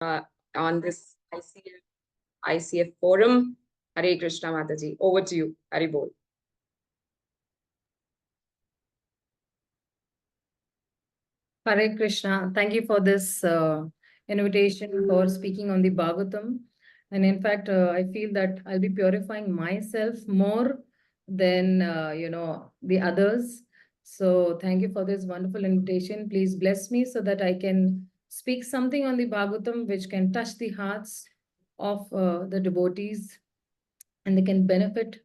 on this ICF forum. Hare Krishna Mataji. Over to you. Hari Bol. Hare Krishna. Thank you for this invitation for speaking on the Bhagavatam. And in fact, I feel that I'll be purifying myself more than, the others. So thank you for this wonderful invitation. Please bless me so that I can speak something on the Bhagavatam which can touch the hearts of the devotees and they can benefit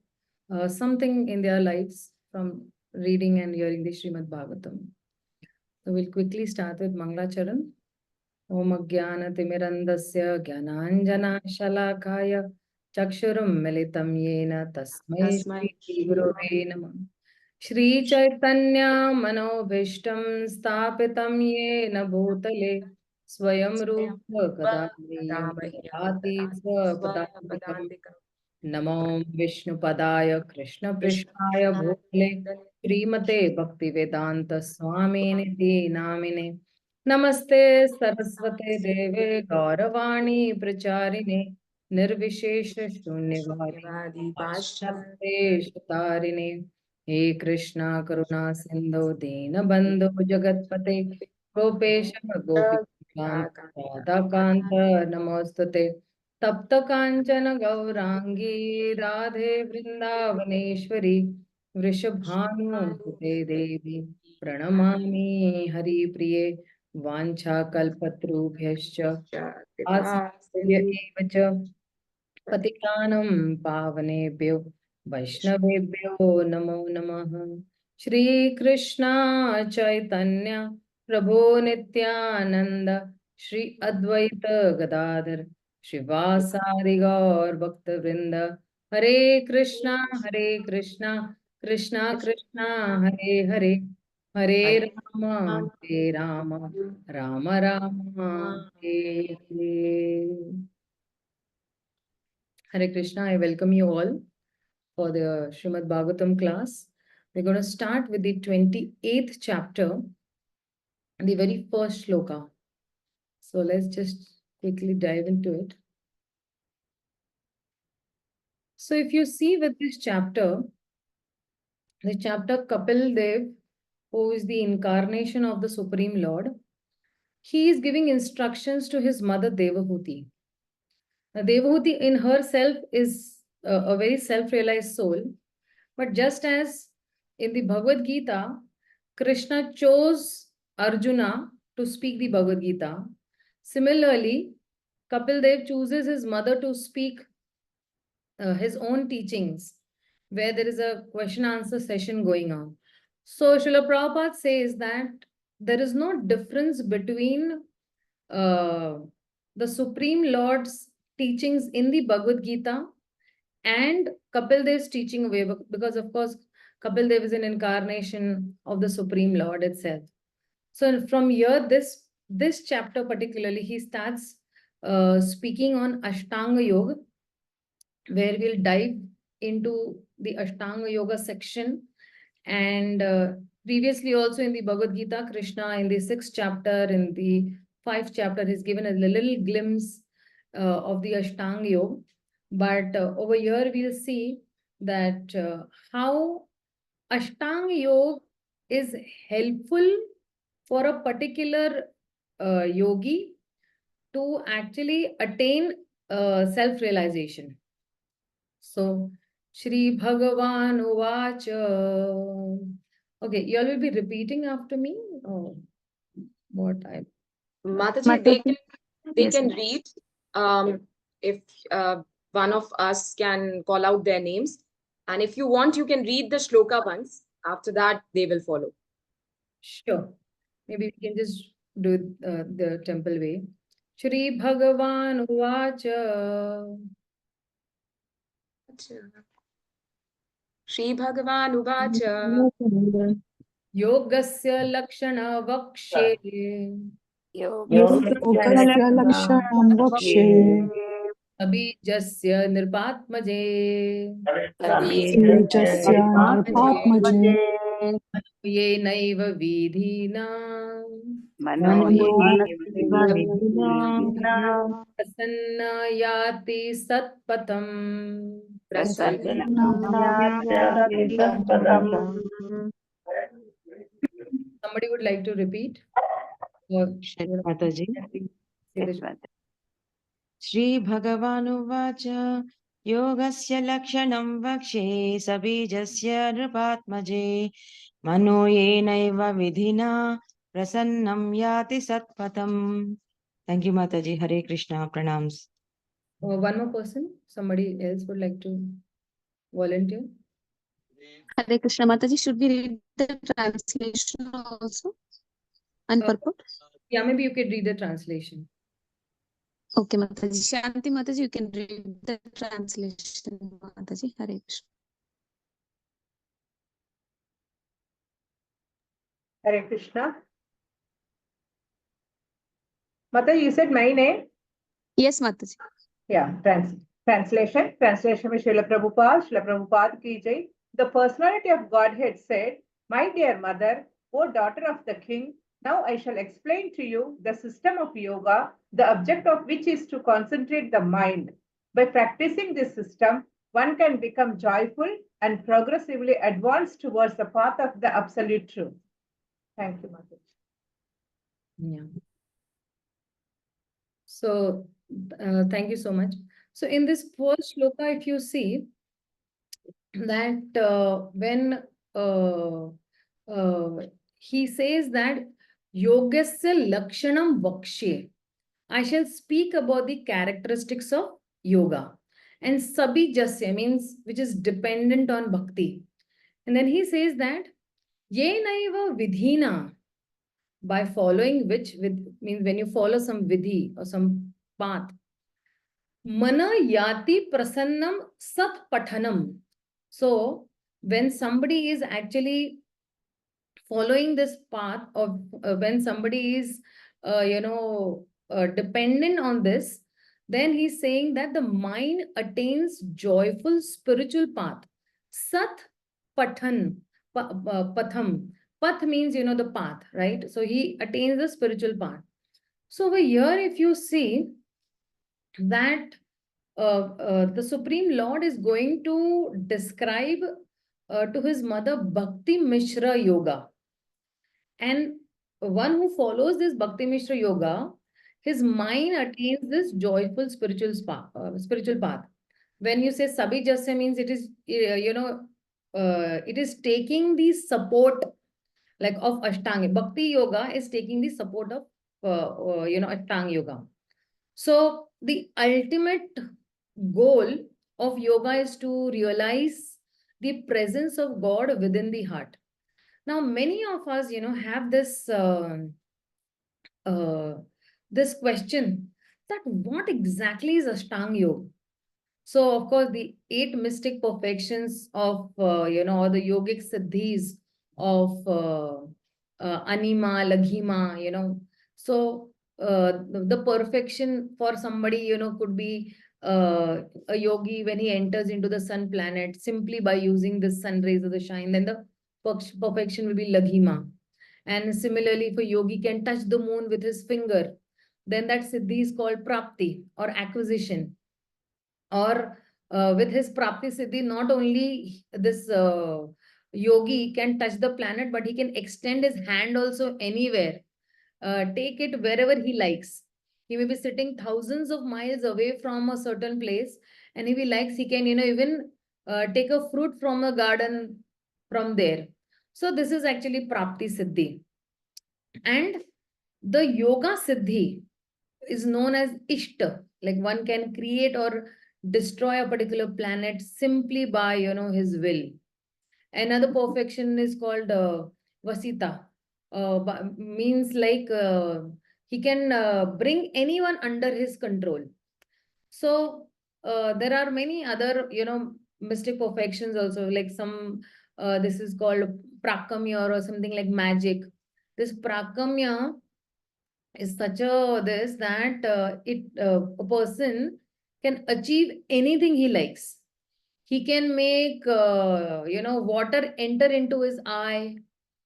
something in their lives from reading and hearing the Śrīmad-Bhāgavatam. So we'll quickly start with Mangalacharan. Om Jnana Timirandasya Jnananjana Shalakaya Chakshurum Militam Yena Tasmai Shri Gurave Namah. Śrī Caitanya Manobhishtam Sthapitam Yena Bhutale Swayam Rupa Kadamriyam Dati Swapadamikam. Namo Vishnu Padaya Krishna Prishnaya Bhutale Srimate Bhaktivedanta Swami Niti Namine. Namaste Saraswate Deve Gauravani Pracharine Nirvishesha Shunyavadi Paschate Shatarine. He Krishna Karuna Sindhu Dina Bandhu Jagatpate Gopesha Gopikanta Radhakanta Namostate तप्त कांचन गौरांगी राधे वृंदावनेश्वरी वृषभानुसुते देवी प्रणमामि हरिप्रिये वाञ्छाकल्पतरुभ्यश्च एव च पतितानं पावनेभ्यो वैष्णवेभ्यो नमो नमः। श्री कृष्ण चैतन्य प्रभु नित्यानंद श्री अद्वैत गदाधर श्रीवासादि गौर भक्त वृंद हरे Krishna Krishna Krishna Hare Hare Hare Ram Ram Ram Hare Hare. Hare Krishna, I welcome you all for the Śrīmad-Bhāgavatam class. We're going to start with the 28th chapter, the very first shloka. So let's just quickly dive into it. So if you see with this chapter, the chapter Kapil Dev, who is the incarnation of the Supreme Lord, he is giving instructions to his mother Devahuti. Now, Devahuti in herself is a very self-realized soul. But just as in the Bhagavad-gītā, Krishna chose Arjuna to speak the Bhagavad-gītā, similarly, Kapil Dev chooses his mother to speak his own teachings, where there is a question-answer session going on. So Srila Prabhupada says that there is no difference between the Supreme Lord's teachings in the Bhagavad-gītā and Kapil Dev's teaching away, because of course Kapil Dev is an incarnation of the Supreme Lord itself. So from here, this chapter particularly, he starts speaking on Ashtanga Yoga, where we'll dive into the Ashtanga Yoga section. And previously also in the Bhagavad-gītā, Krishna in the 6th chapter, in the 5th chapter, he's given a little glimpse of the Ashtanga Yoga. But over here, we'll see that how Ashtanga Yoga is helpful for a particular yogi to actually attain self-realization. So, Shri Bhagavan Uvacha. Okay, you all will be repeating after me? Or what I... Mataji, they can read. If one of us can call out their names. And if you want, you can read the shloka once. After that, they will follow. Sure. Maybe we can just do the temple way. Shri Bhagavan Uvacha. Shri Bhagavan Uvacha. Yogasya Lakshana Vakshe. Yogasya Lakshanam Vakshe. Abhijasya Nirpatmaje. Abhijasya Nirpatmaje. येनैव विधिना प्रसन्न याति सत्पथम्. Somebody would like to repeat? Mataji. Shri Bhagavanuvacha Yogasya Lakshanam Vakshe Sabijasya Nrupatmaje Mano Yenaiva Vidhina Prasannam Yati Satpatam. Thank you, Mataji. Hare Krishna. Pranams. One more person. Somebody else would like to volunteer? Hare Krishna Mataji, should we read the translation also and purport? Yeah, maybe you could read the translation. Okay, Mataji. Shanti Mataji, you can read the translation, Mataji. Hare Krishna. Hare Krishna. Mataji, you said my name? Yes, Mataji. Yeah, translation. Translation by Srila Prabhupada ki jai. The personality of Godhead said, "My dear mother, O daughter of the king, now I shall explain to you the system of yoga, the object of which is to concentrate the mind. By practicing this system, one can become joyful and progressively advance towards the path of the absolute truth." Thank you, Mataji. Yeah. So, thank you so much. So, in this first shloka, if you see that when he says that Yogasya Lakshanam Vakshe, I shall speak about the characteristics of yoga. And Sabijasya means which is dependent on bhakti. And then he says that Yenaiva Vidhina, by following which, with means when you follow some vidhi or some path, Mana Yati Prasannam Sat Pathanam. So when somebody is actually following this path, or when somebody is dependent on this, then he's saying that the mind attains joyful spiritual path. Sat Pathan, Patham. Path means, the path, right? So he attains the spiritual path. So over here, if you see that the Supreme Lord is going to describe to his mother Bhakti Mishra Yoga. And one who follows this Bhakti Mishra Yoga, his mind attains this joyful spiritual path. When you say Sabijasya means it is, it is taking the support like of Ashtanga. Bhakti Yoga is taking the support of, Ashtanga Yoga. So the ultimate goal of yoga is to realize the presence of God within the heart. Now, many of us, have this this question that what exactly is Ashtanga Yoga? So, of course, the 8 mystic perfections of, or the yogic siddhis of Anima, Laghima, So, the perfection for somebody, could be a yogi when he enters into the sun planet simply by using the sun rays of the shine. Then the perfection will be Laghima. And similarly, if a yogi can touch the moon with his finger, then that siddhi is called Prapti or acquisition. Or with his Prapti Siddhi, not only this yogi can touch the planet, but he can extend his hand also anywhere, take it wherever he likes. He may be sitting thousands of miles away from a certain place, and if he likes, he can, even take a fruit from a garden from there. So this is actually Prapti Siddhi. And the Yoga Siddhi is known as Ishta, like one can create or destroy a particular planet simply by, his will. Another perfection is called Vasita, means like he can bring anyone under his control. So there are many other, mystic perfections also, like some, this is called Prakamya or something like magic. This Prakamya is such a this that a person can achieve anything he likes. He can make, water enter into his eye,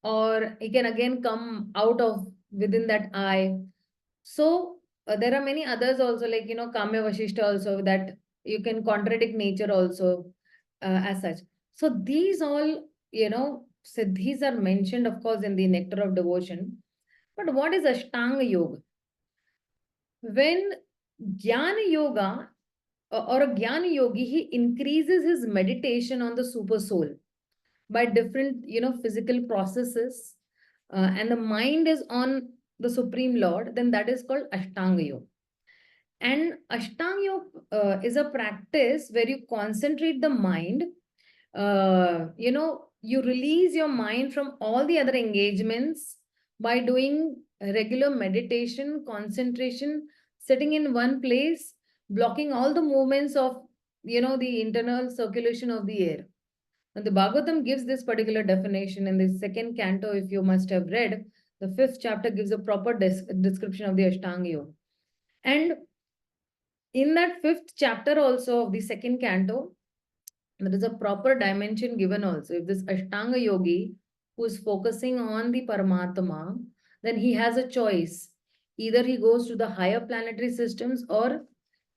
or he can again come out of within that eye. So there are many others also, like, Kamya Vashishta also, that you can contradict nature also as such. So these all, siddhis are mentioned, of course, in the Nectar of Devotion. But what is Ashtanga Yoga? When Jnana Yoga or a Jnana Yogi, he increases his meditation on the super soul by different, physical processes, and the mind is on the Supreme Lord, then that is called Ashtanga Yoga. And Ashtanga Yoga is a practice where you concentrate the mind. You release your mind from all the other engagements by doing regular meditation, concentration, sitting in one place, blocking all the movements of, the internal circulation of the air. And the Bhagavatam gives this particular definition in the second canto, if you must have read. The 5th chapter gives a proper description of the Ashtanga Yoga. And in that 5th chapter also of the second canto, there is a proper dimension given also. If this Ashtanga Yogi who is focusing on the Paramatma, then he has a choice. Either he goes to the higher planetary systems, or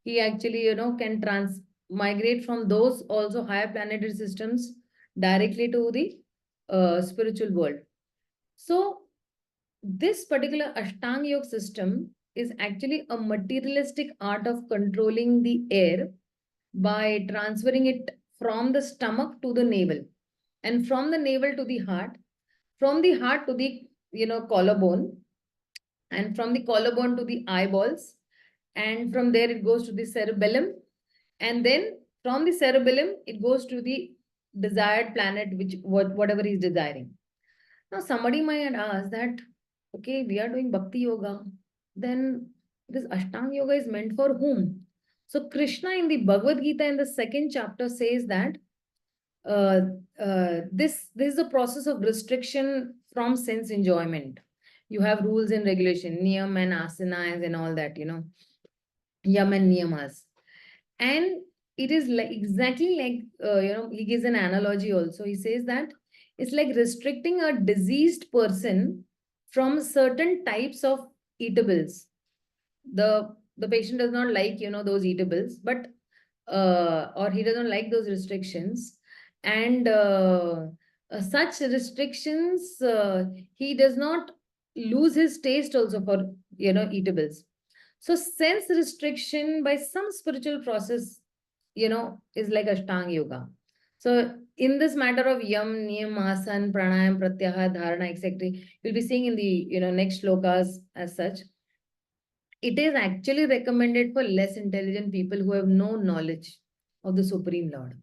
he actually, can migrate from those also higher planetary systems directly to the spiritual world. So this particular Ashtanga Yoga system is actually a materialistic art of controlling the air by transferring it from the stomach to the navel, and from the navel to the heart, from the heart to the, collarbone, and from the collarbone to the eyeballs, and from there it goes to the cerebellum, and then from the cerebellum it goes to the desired planet, whatever he is desiring. Now somebody might ask that, okay, we are doing bhakti yoga, then this Ashtanga Yoga is meant for whom? So Krishna in the Bhagavad-gītā in the 2nd chapter says that this is a process of restriction from sense enjoyment. You have rules and regulation, niyam and asanas and all that, yam and niyamas. And it is like exactly like, he gives an analogy also. He says that it's like restricting a diseased person from certain types of eatables. The patient does not like, those eatables, but or he doesn't like those restrictions, and such restrictions, he does not lose his taste also for, eatables. So sense restriction by some spiritual process, is like Ashtanga Yoga. So in this matter of yam, niyam, asana, pranayam, pratyahara, dharana, etc., you'll be seeing in the, next shlokas as such. It is actually recommended for less intelligent people who have no knowledge of the Supreme Lord.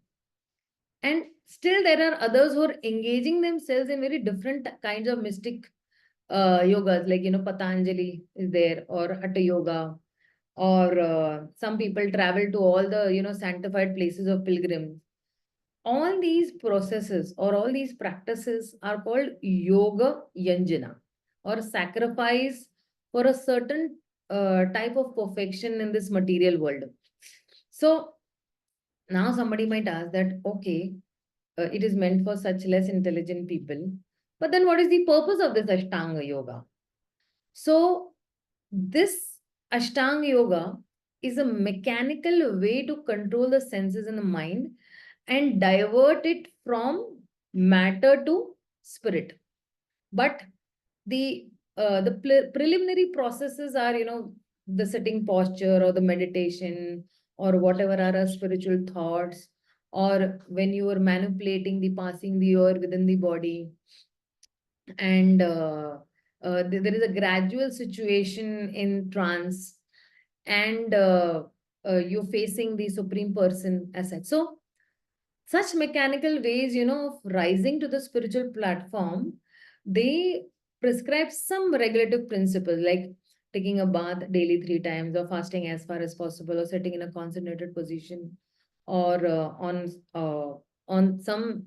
And still there are others who are engaging themselves in very different kinds of mystic yogas, like, Patanjali is there, or Hatha Yoga, or some people travel to all the, sanctified places of pilgrims. All these processes or all these practices are called yoga yanjana, or sacrifice for a certain type of perfection in this material world. So now somebody might ask that, okay, it is meant for such less intelligent people, but then what is the purpose of this Ashtanga Yoga? So this Ashtanga Yoga is a mechanical way to control the senses in the mind and divert it from matter to spirit. But the preliminary processes are, the sitting posture or the meditation or whatever are our spiritual thoughts, or when you are manipulating the passing the air within the body. And there is a gradual situation in trance, and you're facing the Supreme Person as such. So such mechanical ways, of rising to the spiritual platform, they prescribe some regulative principles, like taking a bath daily 3 times, or fasting as far as possible, or sitting in a concentrated position, or on some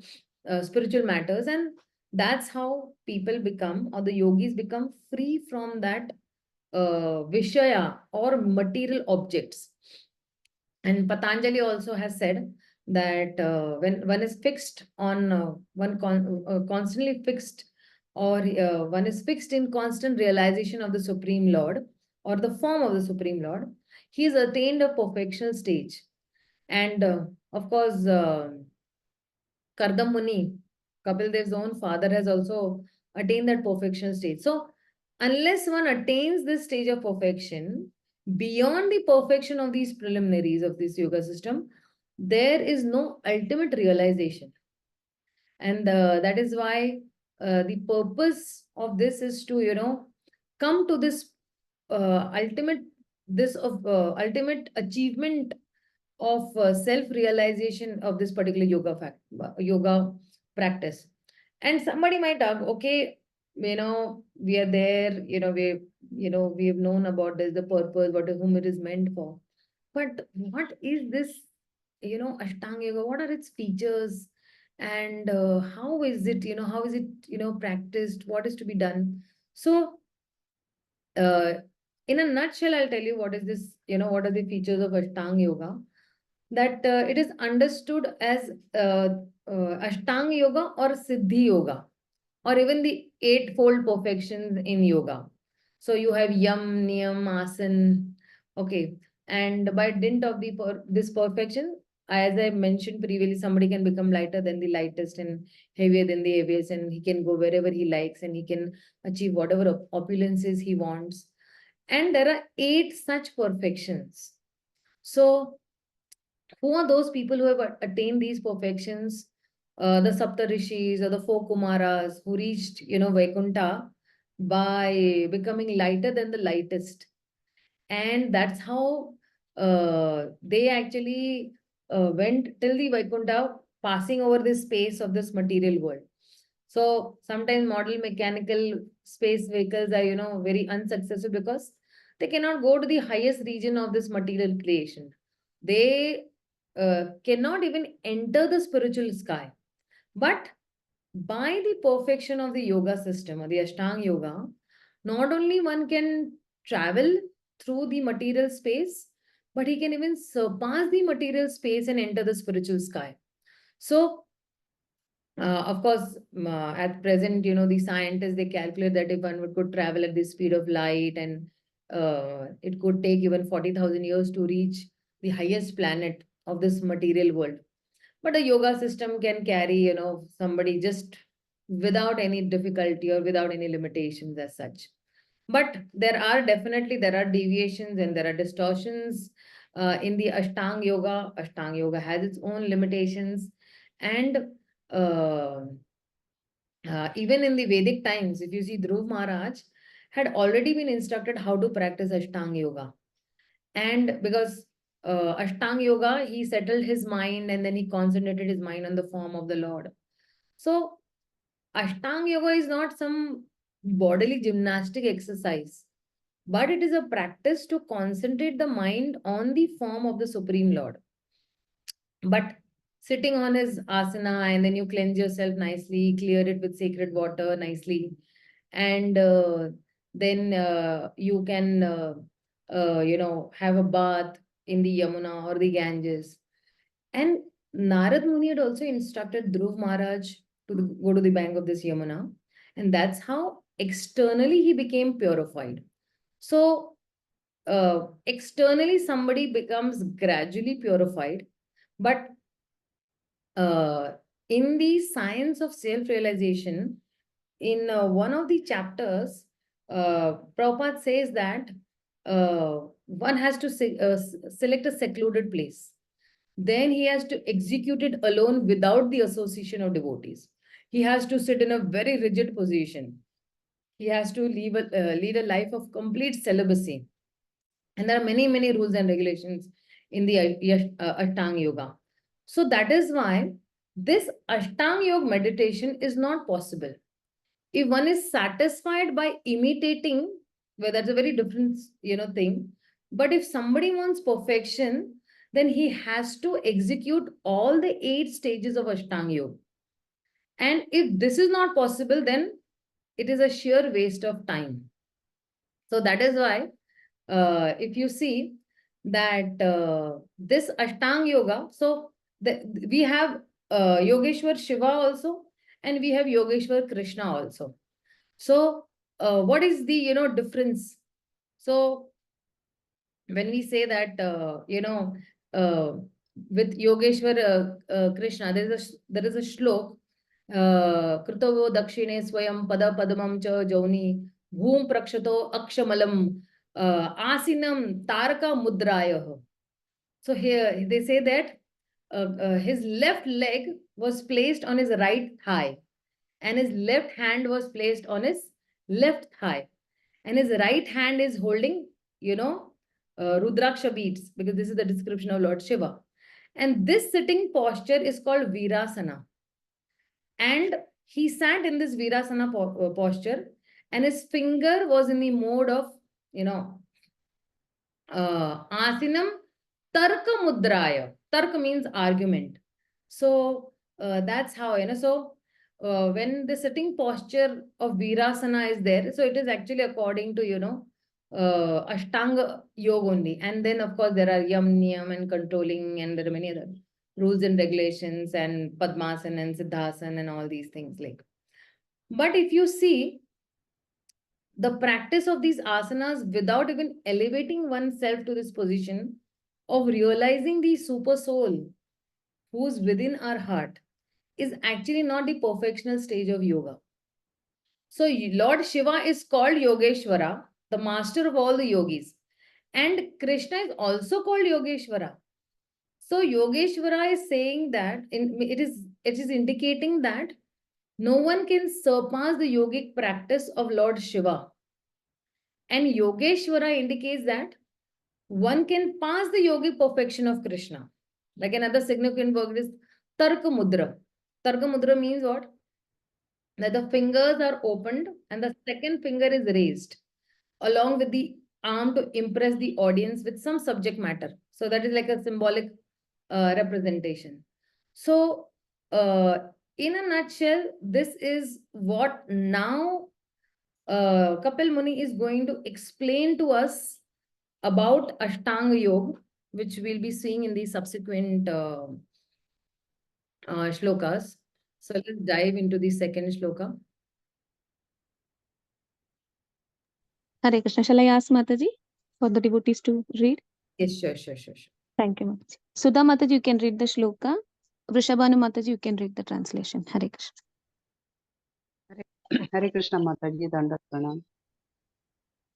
spiritual matters. And that's how people become, or the yogis become, free from that vishaya or material objects. And Patanjali also has said that when one is fixed on constantly fixed, or one is fixed in constant realization of the Supreme Lord or the form of the Supreme Lord, he has attained a perfectional stage. And of course, Kardam Muni, Kapil Dev's own father, has also attained that perfection stage. So, unless one attains this stage of perfection, beyond the perfection of these preliminaries of this yoga system, there is no ultimate realization. And that is why the purpose of this is to, come to this ultimate achievement of self-realization of this particular yoga practice. And somebody might ask, okay, we are there, we've known about this, the purpose, whom it is meant for. But what is this, Ashtanga Yoga? What are its features? And how is it, practiced? What is to be done? So, in a nutshell, I'll tell you what is this, what are the features of Ashtanga Yoga. That it is understood as Ashtanga Yoga or Siddhi Yoga, or even the eightfold perfections in yoga. So you have Yam, Niyam, Asan, okay. And by dint of this perfection, as I mentioned previously, somebody can become lighter than the lightest and heavier than the heaviest, and he can go wherever he likes, and he can achieve whatever opulences he wants. And there are 8 such perfections. So who are those people who have attained these perfections? The Saptarishis or the 4 Kumaras who reached, Vaikuntha by becoming lighter than the lightest. And that's how they actually went till the Vaikuntha, passing over this space of this material world. So sometimes model mechanical space vehicles are, very unsuccessful because they cannot go to the highest region of this material creation. They cannot even enter the spiritual sky. But by the perfection of the yoga system or the Ashtanga Yoga, not only one can travel through the material space, but he can even surpass the material space and enter the spiritual sky. So, of course, at present, the scientists, they calculate that if one could travel at the speed of light, and it could take even 40,000 years to reach the highest planet of this material world. But a yoga system can carry, somebody just without any difficulty or without any limitations as such. But there are deviations and there are distortions in the Ashtanga Yoga. Ashtanga Yoga has its own limitations. And even in the Vedic times, if you see, Dhruv Maharaj had already been instructed how to practice Ashtanga Yoga. And because Ashtanga Yoga, he settled his mind and then he concentrated his mind on the form of the Lord. So Ashtanga Yoga is not some bodily gymnastic exercise, but it is a practice to concentrate the mind on the form of the Supreme Lord. But sitting on his asana, and then you cleanse yourself nicely, clear it with sacred water nicely, and then you can have a bath in the Yamuna or the Ganges. And Narad Muni had also instructed Dhruv Maharaj to go to the bank of this Yamuna, and that's how externally he became purified. So externally somebody becomes gradually purified, but in the science of self-realization, in one of the chapters, Prabhupada says that one has to select a secluded place. Then he has to execute it alone without the association of devotees. He has to sit in a very rigid position. He has to lead a life of complete celibacy. And there are many, many rules and regulations in the Ashtanga Yoga. So that is why this Ashtanga Yoga meditation is not possible. If one is satisfied by imitating, well, that's a very different, thing. But if somebody wants perfection, then he has to execute all the 8 stages of Ashtanga Yoga. And if this is not possible, then it is a sheer waste of time. So that is why, if you see that this Ashtanga Yoga, so we have Yogeshwar Shiva also, and we have Yogeshwar Krishna also. So what is the difference? So when we say that with Yogeshwar Krishna, there is a shlok. Krutavo dakshine swayam pada padamam cha jauni bhum prakshato akshamalam asinam taraka mudrayah. So here they say that his left leg was placed on his right thigh, and his left hand was placed on his left thigh, and his right hand is holding, Rudraksha beads, because this is the description of Lord Shiva. And this sitting posture is called Virasana. And he sat in this Virasana posture, and his finger was in the mode of, Asinam Tarka Mudraya. Tarka means argument. So that's how, so when the sitting posture of Virasana is there, so it is actually according to, Ashtanga Yoga only. And then, of course, there are Yam, Niyam, and controlling, and there are many other rules and regulations, and Padmasana and Siddhasana, and all these things. But if you see, the practice of these asanas without even elevating oneself to this position of realizing the super soul who's within our heart is actually not the perfectional stage of yoga. So Lord Shiva is called Yogeshwara, the master of all the yogis. And Krishna is also called Yogeshwara. So Yogeshwara is saying that it is indicating that no one can surpass the yogic practice of Lord Shiva. And Yogeshwara indicates that one can pass the yogic perfection of Krishna. Like another significant word is Tarka Mudra. Tarka Mudra means what? That the fingers are opened and the second finger is raised along with the arm to impress the audience with some subject matter. So that is like a symbolic representation. So in a nutshell, this is what now Kapil Muni is going to explain to us about Ashtanga Yoga, which we'll be seeing in the subsequent shlokas. So let's dive into the second shloka. Hare Krishna. Shall I ask Mataji for the devotees to read? Yes, sure. Thank you, Mataji. Sudha Mataji, you can read the shloka. Vrishabhanu Mataji, you can read the translation. Hare Krishna. Hare Krishna Mataji, Dandat Pranam.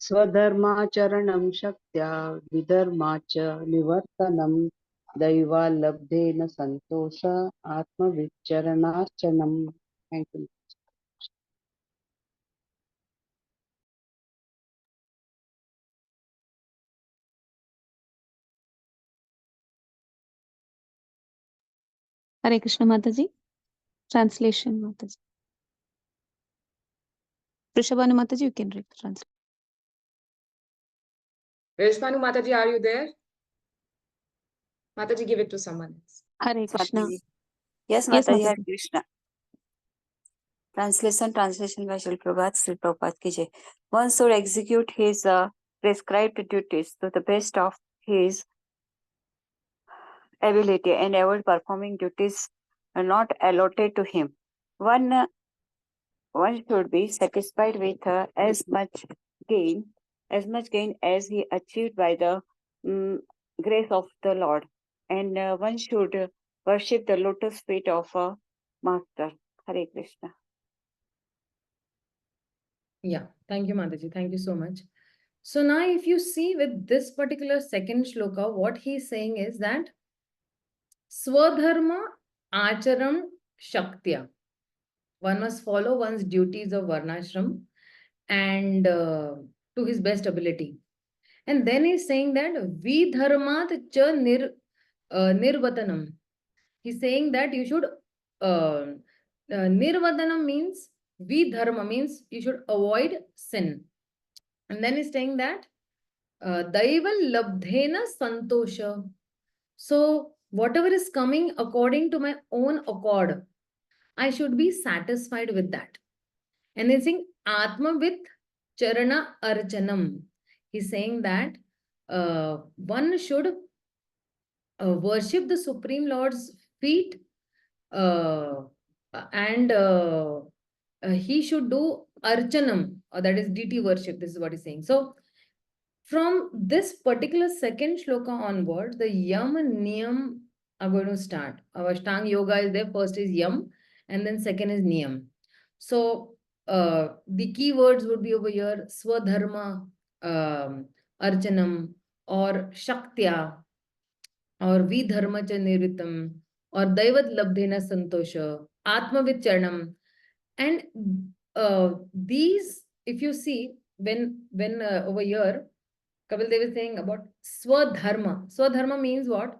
Swadharmacharanam shaktya vidharmacha nivartanam daiva labdhena santosha atma vicharanarchanam. Thank you. Hare Krishna Mataji. Translation Mataji. Vrishabhanu Mataji, you can read the translation. Reshmanu Mataji, are you there? Mataji, give it to someone else. Hare Krishna. Yes, Yes, Mataji, Mataji. Hare Krishna. Translation by Śrī Prabhupada ki jai. One should execute his prescribed duties to the best of his ability and avoid performing duties not allotted to him. One should be satisfied with as much gain as he achieved by the grace of the Lord, and one should worship the lotus feet of a master. Hare Krishna. Yeah, thank you, Mataji. Thank you so much. So now if you see with this particular second shloka, what he's saying is that Swadharma Acharam Shaktya. One must follow one's duties of Varnashram and to his best ability. And then he's saying that Vidharmat cha nirvatanam. He's saying that you should nirvatanam means vidharma means you should avoid sin. And then he's saying that daival labdhena santosha. So whatever is coming according to my own accord, I should be satisfied with that. And he's saying atma with charana archanam. He's saying that one should worship the Supreme Lord's feet, and he should do archanam, or that is deity worship. This is what he's saying. So from this particular second shloka onward, the yam and niyam are going to start. Our Ashtanga yoga is there. First is yam, and then second is niyam. So the key words would be over here: swadharma, archanam, or shaktya, or vidharma cha nirvitam, or daivat labdhena santosha, atmavit charanam. And these, if you see, when over here, Kapil Dev is saying about swadharma. Swadharma means what?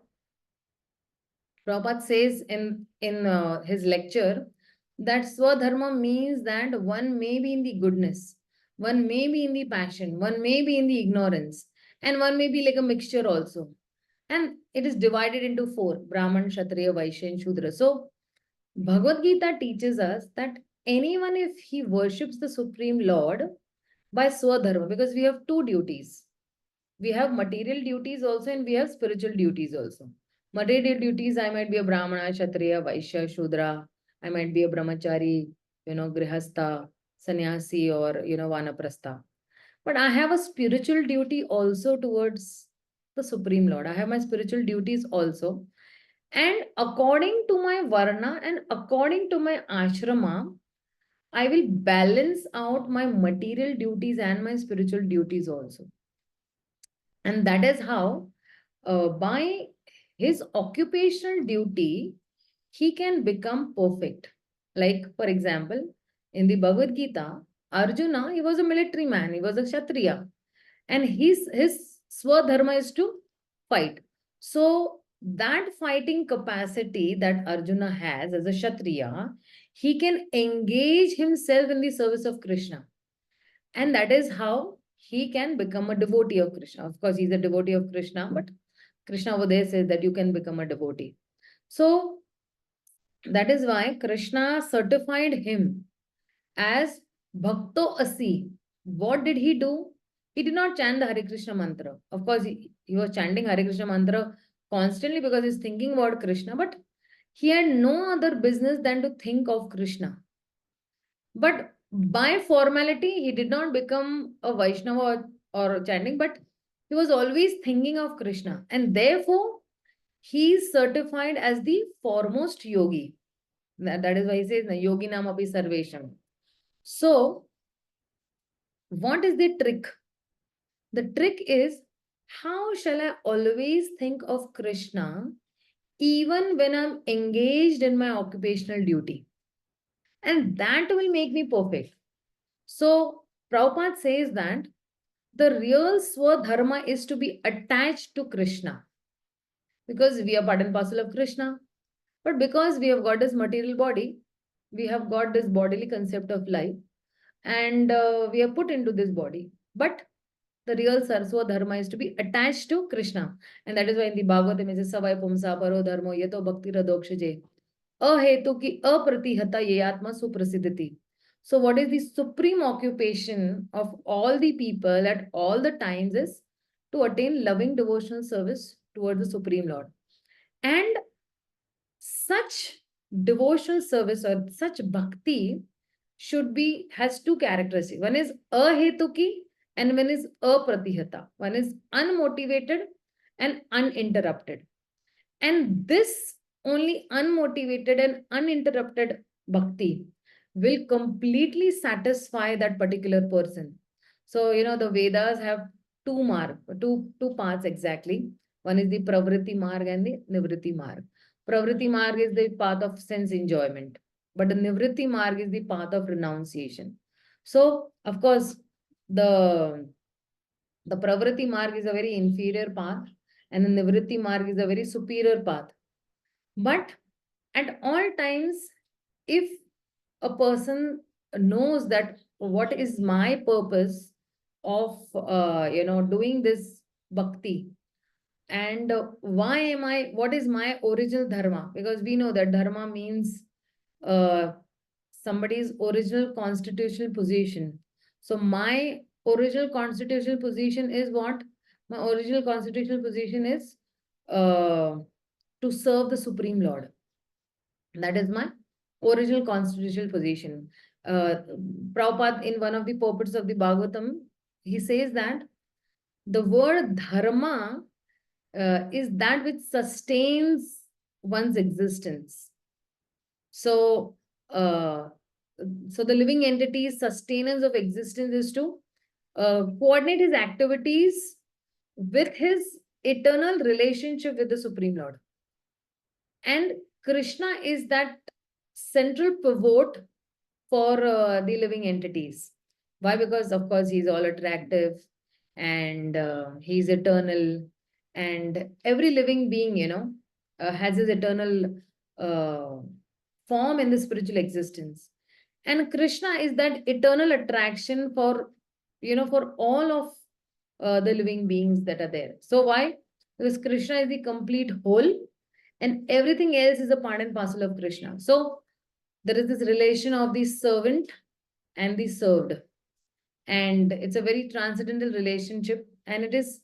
Prabhupada says in his lecture that swadharma means that one may be in the goodness, one may be in the passion, one may be in the ignorance, and one may be like a mixture also. And it is divided into four: Brahman, Kshatriya, Vaishya, and Shudra. So Bhagavad-gītā teaches us that anyone, if he worships the Supreme Lord by swadharma, because we have two duties. We have material duties also, and we have spiritual duties also. Material duties, I might be a Brahmana, Kshatriya, Vaishya, Shudra. I might be a Brahmachari, Grihastha, Sannyasi, or, Vanaprastha. But I have a spiritual duty also towards the Supreme Lord. I have my spiritual duties also. And according to my Varna and according to my Ashrama, I will balance out my material duties and my spiritual duties also. And that is how, by his occupational duty, he can become perfect. Like, for example, in the Bhagavad-gītā, Arjuna, he was a military man, he was a Kshatriya. And his swadharma is to fight. So, that fighting capacity that Arjuna has as a Kshatriya, he can engage himself in the service of Krishna. And that is how he can become a devotee of Krishna. Of course, he's a devotee of Krishna, but Krishna over there says that you can become a devotee. So that is why Krishna certified him as Bhakto Asi. What did he do? He did not chant the Hare Krishna mantra. Of course, he was chanting Hare Krishna mantra constantly because he's thinking about Krishna, but he had no other business than to think of Krishna. But by formality, he did not become a Vaishnava or chanting, but he was always thinking of Krishna. And therefore, he is certified as the foremost yogi. That is why he says, Yogi Nam Api Sarvesham. So, what is the trick? The trick is, how shall I always think of Krishna even when I'm engaged in my occupational duty? And that will make me perfect. So, Prabhupada says that the real swadharma is to be attached to Krishna. Because we are part and parcel of Krishna. But because we have got this material body, we have got this bodily concept of life, and we are put into this body. But the real swadharma is to be attached to Krishna. And that is why in the Bhagavatam it says, Savai Pumsa Paro Dharmo Yato Bhakti Radokshaje Ahetu ki apratihata yeyatma suprasidhati. So what is the supreme occupation of all the people at all the times is to attain loving devotional service towards the Supreme Lord. And such devotional service or such bhakti has two characteristics. One is ahetuki and one is apratihata. One is unmotivated and uninterrupted. And this only unmotivated and uninterrupted bhakti will completely satisfy that particular person. So, the Vedas have two paths exactly. One is the Pravritti Marg and the Nivritti Marg. Pravritti Marg is the path of sense enjoyment, but the Nivritti Marg is the path of renunciation. So, of course, the Pravritti Marg is a very inferior path, and the Nivritti Marg is a very superior path. But at all times, if a person knows that what is my purpose of doing this bhakti, and what is my original dharma, because we know that dharma means somebody's original constitutional position. So my original constitutional position is what? My original constitutional position is to serve the Supreme Lord. That is my original constitutional position. Prabhupada, in one of the purports of the Bhagavatam, he says that the word dharma is that which sustains one's existence. So, so the living entity's sustenance of existence is to coordinate his activities with his eternal relationship with the Supreme Lord. And Krishna is that central pivot for the living entities. Why? Because of course he's all attractive and he's eternal, and every living being, has his eternal form in the spiritual existence. And Krishna is that eternal attraction for, for all of the living beings that are there. So why? Because Krishna is the complete whole and everything else is a part and parcel of Krishna. So there is this relation of the servant and the served. And it's a very transcendental relationship. And it is,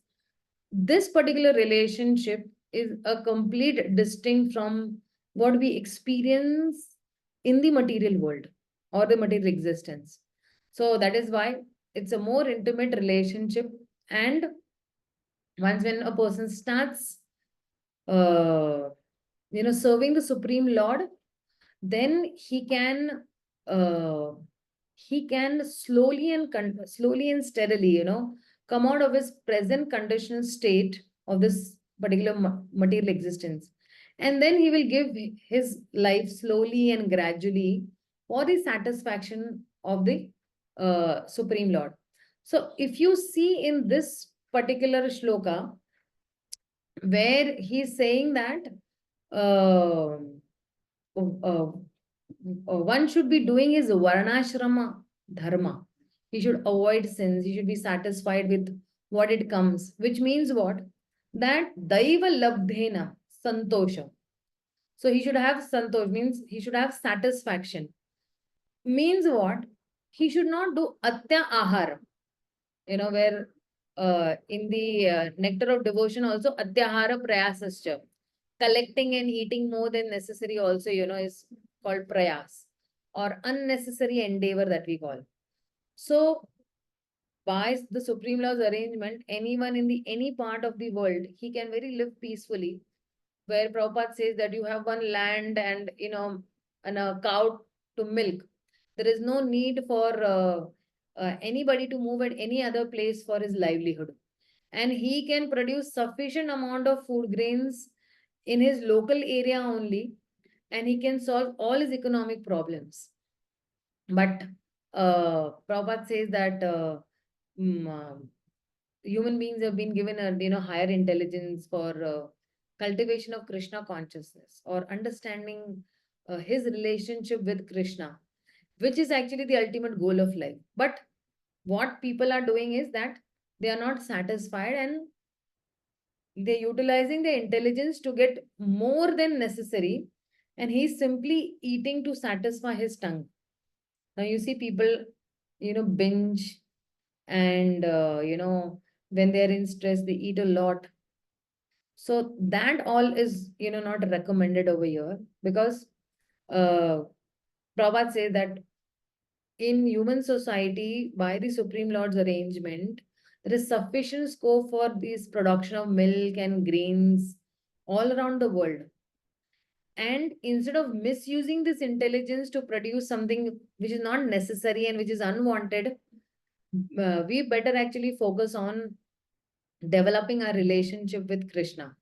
this particular relationship is a complete distinct from what we experience in the material world or the material existence. So that is why it's a more intimate relationship. And once when a person starts, serving the Supreme Lord, then he can slowly and steadily, come out of his present conditional state of this particular material existence. And then he will give his life slowly and gradually for the satisfaction of the Supreme Lord. So if you see in this particular shloka, where he's saying that one should be doing his varnashrama dharma. He should avoid sins. He should be satisfied with what it comes, which means what? That daiva labdhena santosha. So he should have santosh, means he should have satisfaction. Means what? He should not do atya ahara. Where in the nectar of devotion also atyahara prayasascha. Collecting and eating more than necessary also, is called prayas or unnecessary endeavor that we call. So by the Supreme Lord's arrangement, anyone in the any part of the world, he can very live peacefully. Where Prabhupada says that you have one land and, and a cow to milk. There is no need for anybody to move at any other place for his livelihood. And he can produce sufficient amount of food grains in his local area only, and he can solve all his economic problems. But Prabhupada says that human beings have been given a higher intelligence for cultivation of Krishna consciousness or understanding his relationship with Krishna, which is actually the ultimate goal of life. But what people are doing is that they are not satisfied and they're utilizing their intelligence to get more than necessary, and he's simply eating to satisfy his tongue. Now you see people, binge, and when they're in stress, they eat a lot. So that all is, not recommended over here, because Prabhupada says that in human society, by the Supreme Lord's arrangement, there is sufficient scope for this production of milk and grains all around the world. And instead of misusing this intelligence to produce something which is not necessary and which is unwanted, we better actually focus on developing our relationship with Krishna.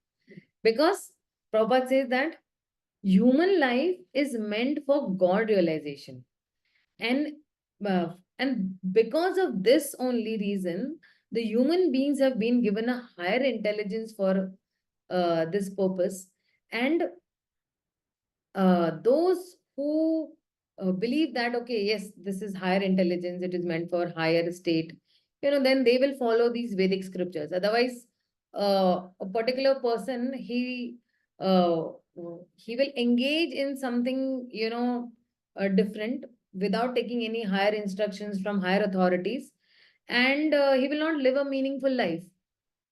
Because Prabhupada says that human life is meant for God realization. And because of this only reason, the human beings have been given a higher intelligence for this purpose. And those who believe that, okay, yes, this is higher intelligence, it is meant for higher state, then they will follow these Vedic scriptures. Otherwise, a particular person, he will engage in something, different without taking any higher instructions from higher authorities, and he will not live a meaningful life.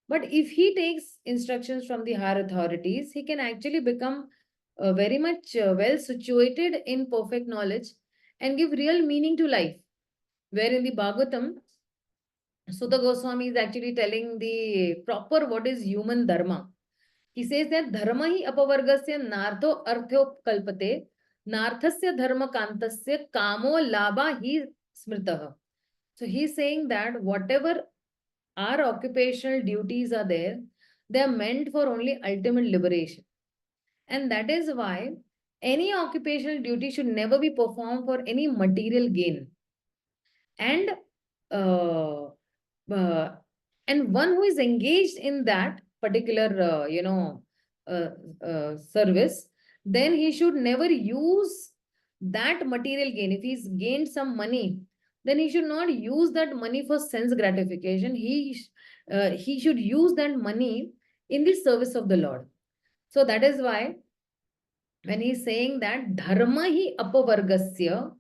But if he takes instructions from the higher authorities, he can actually become very much well situated in perfect knowledge and give real meaning to life. Where in the Bhagavatam, Sutta Goswami is actually telling the proper what is human dharma. He says that dharma hi apavargasya nartho arthyo kalpate narthasya dharma kantasya kamo labha hi smritaha. So he's saying that whatever our occupational duties are there, they are meant for only ultimate liberation. And that is why any occupational duty should never be performed for any material gain. And uh, uh, and one who is engaged in that particular service, then he should never use that material gain. If he's gained some money, then he should not use that money for sense gratification. He should use that money in the service of the Lord. So that is why when he's saying that dharma hi apavargasya,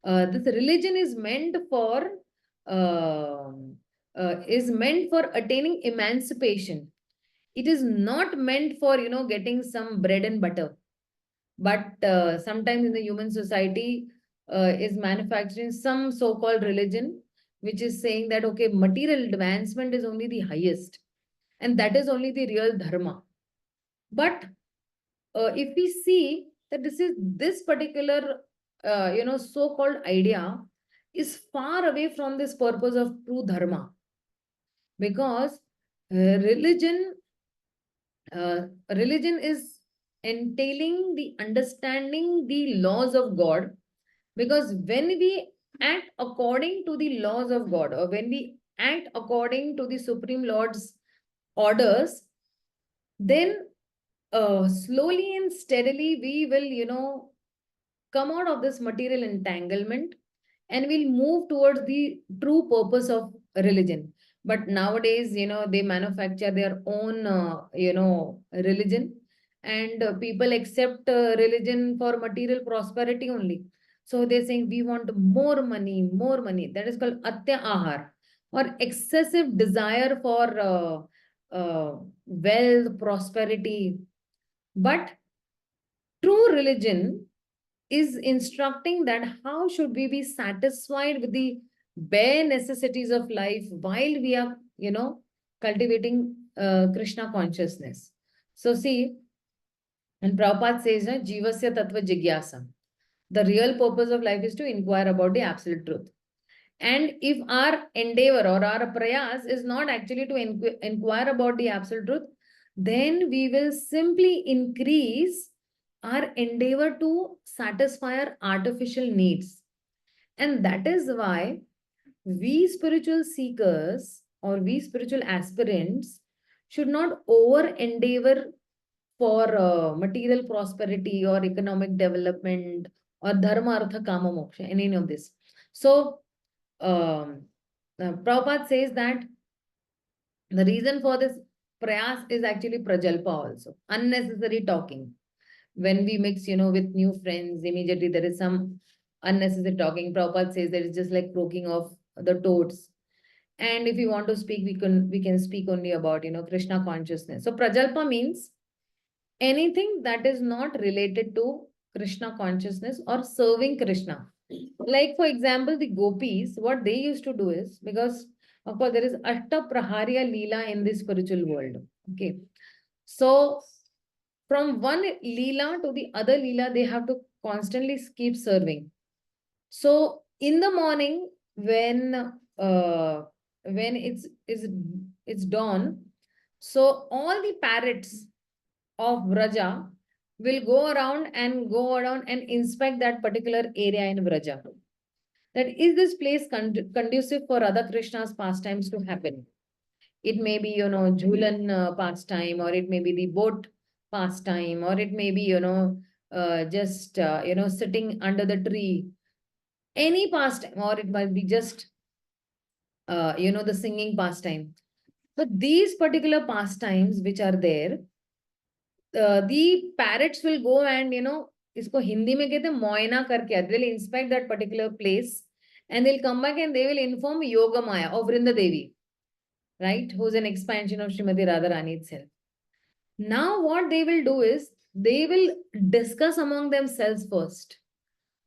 this religion is meant for attaining emancipation. It is not meant for getting some bread and butter. But sometimes in the human society is manufacturing some so-called religion, which is saying that okay, material advancement is only the highest, and that is only the real dharma. But if we see that this particular so-called idea is far away from this purpose of true dharma, because religion is entailing the understanding the laws of God. Because when we act according to the laws of God, or when we act according to the Supreme Lord's orders, then slowly and steadily we will come out of this material entanglement, and we'll move towards the true purpose of religion. But nowadays they manufacture their own religion, and people accept religion for material prosperity only. So they're saying we want more money, more money. That is called atya ahar, or excessive desire for wealth, prosperity. But true religion is instructing that how should we be satisfied with the bare necessities of life while we are cultivating Krishna consciousness. So see, and Prabhupada says jivasya tattva jigyasa, the real purpose of life is to inquire about the absolute truth. And if our endeavor or our prayas is not actually to inquire about the absolute truth, then we will simply increase our endeavor to satisfy our artificial needs. And that is why we spiritual seekers or we spiritual aspirants should not over endeavor for material prosperity or economic development or dharma, artha, kama, moksha, in any of this. So Prabhupada says that the reason for this prayas is actually prajalpa also, unnecessary talking. When we mix, with new friends, immediately there is some unnecessary talking. Prabhupada says that it's just like croaking of the toads. And if we want to speak, we can speak only about, Krishna consciousness. So prajalpa means anything that is not related to Krishna consciousness or serving Krishna. Like, for example, the gopis, what they used to do is, because of course there is Ashta Praharya Leela in this spiritual world. Okay. So from one Leela to the other Leela, they have to constantly keep serving. So in the morning, when it's dawn, so all the parrots of Vraja will go around and inspect that particular area in Vraja. That is this place conducive for Radha Krishna's pastimes to happen. It may be, Jhulan pastime, or it may be the boat pastime, or it may be, just, sitting under the tree. Any pastime, or it might be just, the singing pastime. But these particular pastimes which are there, the parrots will go and, isko Hindi mein kehte moina karke, they'll inspect that particular place, and they'll come back and they will inform Yoga Maya of Vrinda Devi, right? Who's an expansion of Srimati Radharani itself. Now what they will do is, they will discuss among themselves first.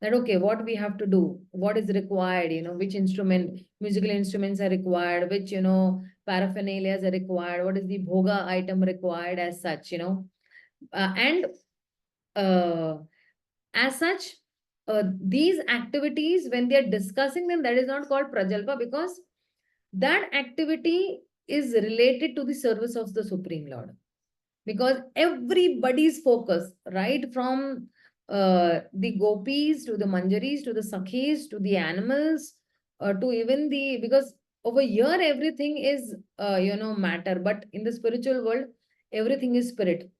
That, okay, what we have to do, what is required, which musical instruments are required, which, paraphernalia are required, what is the bhoga item required as such, and as such, these activities, when they are discussing them, that is not called prajalpa, because that activity is related to the service of the Supreme Lord. Because everybody's focus, right from the gopis to the manjaris to the sakhis to the animals to even because over here everything is matter, but in the spiritual world everything is spirit.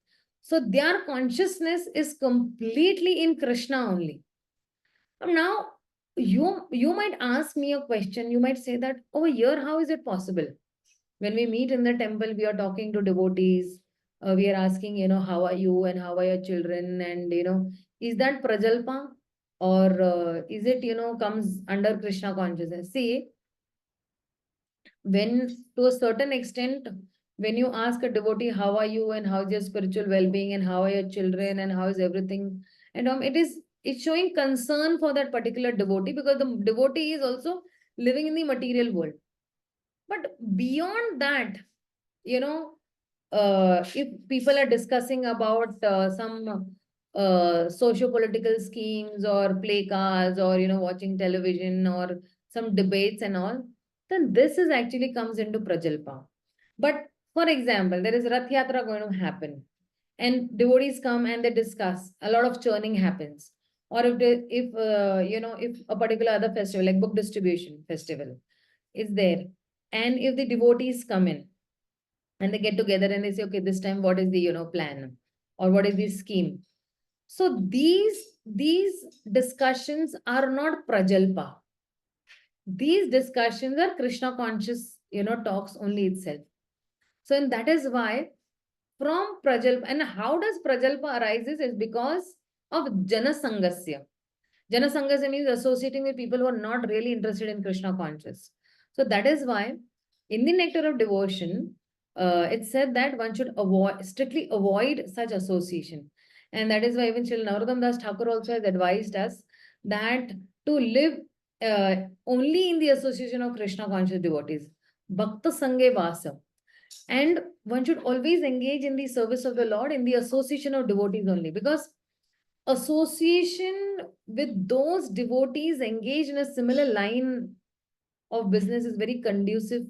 So their consciousness is completely in Krishna only. Now you might ask me a question. You might say that over here, how is it possible? When we meet in the temple, we are talking to devotees. We are asking, how are you and how are your children? And, is that prajalpa or is it, comes under Krishna consciousness? See, when to a certain extent, when you ask a devotee, how are you and how is your spiritual well-being and how are your children and how is everything? And it's showing concern for that particular devotee, because the devotee is also living in the material world. But beyond that, if people are discussing about some socio-political schemes or play cards or, watching television or some debates and all, then this is actually comes into prajalpa. But for example, there is Rath Yatra going to happen and devotees come and they discuss, a lot of churning happens. Or if a particular other festival like book distribution festival is there, and if the devotees come in and they get together and they say, okay, this time what is the plan or what is the scheme? So these discussions are not prajalpa. These discussions are Krishna conscious talks only itself. So and that is why from prajalpa, and how does prajalpa arises is because of janasangasya. Janasangasya means associating with people who are not really interested in Krishna conscious. So that is why in the nectar of devotion, it's said that one should strictly avoid such association. And that is why even Srila Narottama Das Thakur also has advised us that to live only in the association of Krishna conscious devotees. Bhakta Sange Vasa. And one should always engage in the service of the Lord in the association of devotees only, because association with those devotees engaged in a similar line of business is very conducive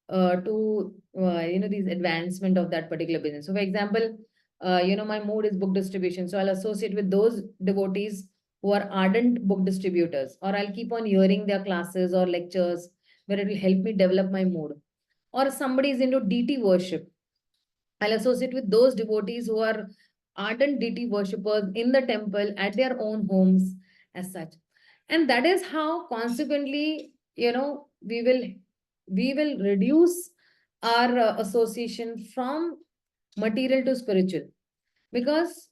to these advancement of that particular business. So for example, my mood is book distribution, so I'll associate with those devotees who are ardent book distributors, or I'll keep on hearing their classes or lectures where it will help me develop my mood. Or somebody is into deity worship, I'll associate with those devotees who are ardent deity worshippers in the temple at their own homes as such. And that is how consequently, we will reduce our association from material to spiritual. Because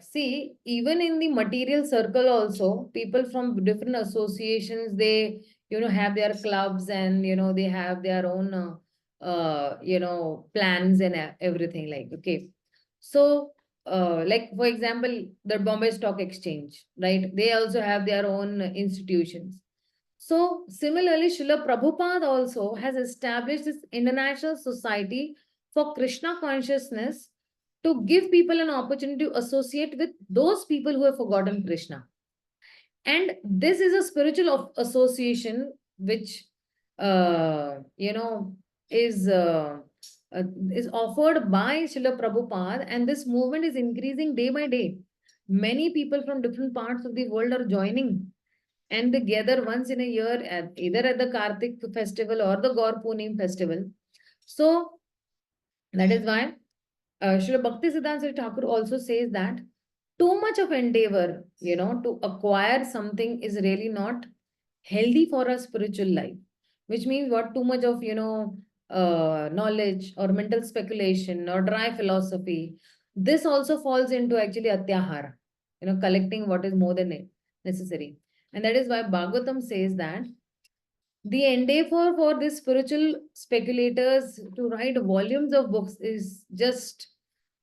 see, even in the material circle also, people from different associations, they have their clubs and they have their own plans and everything, like, okay. So like for example, the Bombay Stock Exchange, right, they also have their own institutions. So similarly, Srila Prabhupada also has established this international society for Krishna consciousness to give people an opportunity to associate with those people who have forgotten Krishna. And this is a spiritual association which is offered by Srila Prabhupada, and this movement is increasing day by day. Many people from different parts of the world are joining, and they gather once in a year either at the Kartik festival or the Gaur Punim festival. So that is why Srila Bhakti Siddhanta Thakur also says that too much of endeavor, to acquire something is really not healthy for a spiritual life. Which means what? Too much of, knowledge or mental speculation or dry philosophy. This also falls into actually atyahara, collecting what is more than necessary. And that is why Bhagavatam says that the endeavor for these spiritual speculators to write volumes of books is just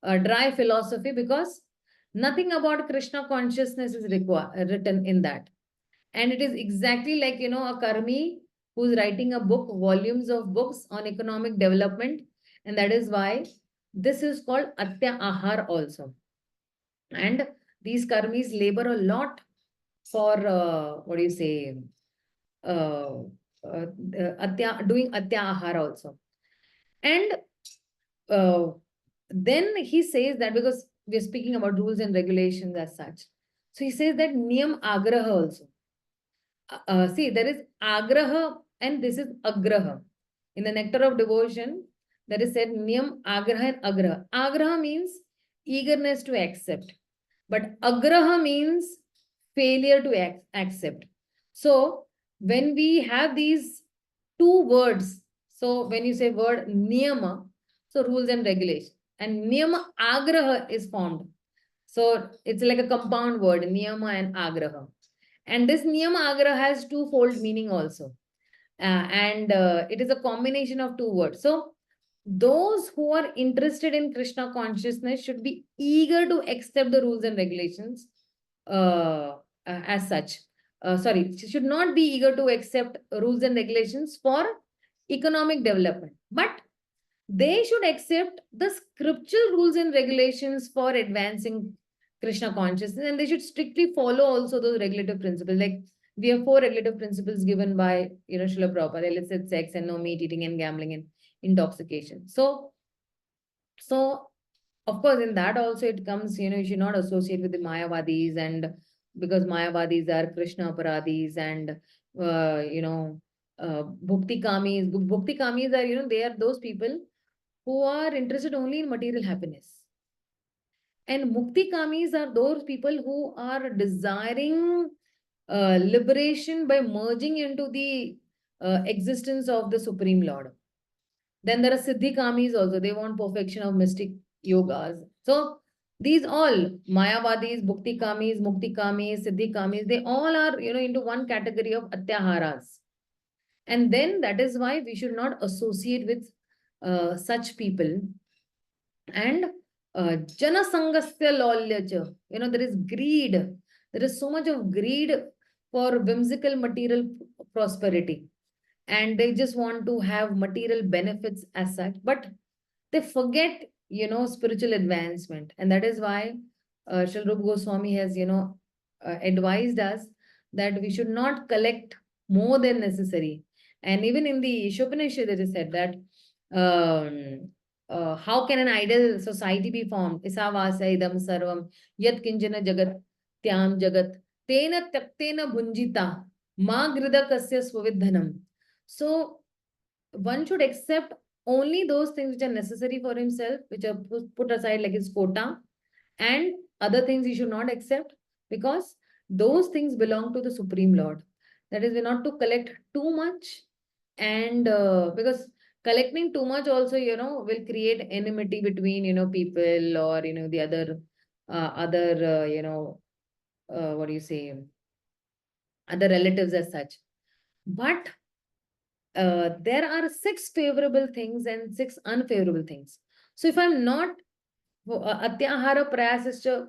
dry philosophy, because nothing about Krishna consciousness is written in that. And it is exactly like, a karmi who's writing a book, volumes of books on economic development. And that is why this is called Atya Ahar also. And these karmis labor a lot for, doing Atya Ahar also. And then he says that, because we're speaking about rules and regulations as such. So he says that Niyam Agraha also. See, there is Agraha and this is Agraha. In the Nectar of Devotion, there is said Niyam Agraha and Agraha. Agraha means eagerness to accept. But Agraha means failure to accept. So when we have these two words, so when you say word Niyama, so rules and regulations, and Niyama Agraha is formed. So it's like a compound word, Niyama and Agraha. And this Niyama Agraha has twofold meaning also. It is a combination of two words. So those who are interested in Krishna consciousness should be eager to accept the rules and regulations as such. Should not be eager to accept rules and regulations for economic development, but they should accept the scriptural rules and regulations for advancing Krishna consciousness, and they should strictly follow also those regulative principles. Like we have 4 regulative principles given by Srila Prabhupada: illicit sex and no meat eating and gambling and intoxication. So of course in that also it comes, you should not associate with the Mayavadis, and because Mayavadis are Krishna Aparadis, and Bhukti Kamis. Bhukti Kamis are, they are those people who are interested only in material happiness. And Mukti Kamis are those people who are desiring liberation by merging into the existence of the Supreme Lord. Then there are Siddhi Kamis also. They want perfection of mystic yogas. So these all, Mayavadis, Bhukti Kamis, Mukti Kamis, Siddhi Kamis, they all are, into one category of Atyaharas. And then that is why we should not associate with such people. And Jana Sangasya Lolyacha, there is greed. There is so much of greed for whimsical material prosperity. And they just want to have material benefits as such, but they forget, spiritual advancement. And that is why Śrīla Rupa Goswami has, advised us that we should not collect more than necessary. And even in the Ishopanishad, it is said that how can an ideal society be formed? Isavasa idam sarvam yat kinjana jagat tyam jagat tena taktena bhunjita ma grida kasya swavidhanam. So one should accept only those things which are necessary for himself, which are put aside like his quota, and other things he should not accept, because those things belong to the Supreme Lord. That is, we're not to collect too much, and because collecting too much also, will create enmity between, people, or, the other, other relatives as such. But there are 6 favorable things and 6 unfavorable things. So if I'm not Atyahara Prayasischa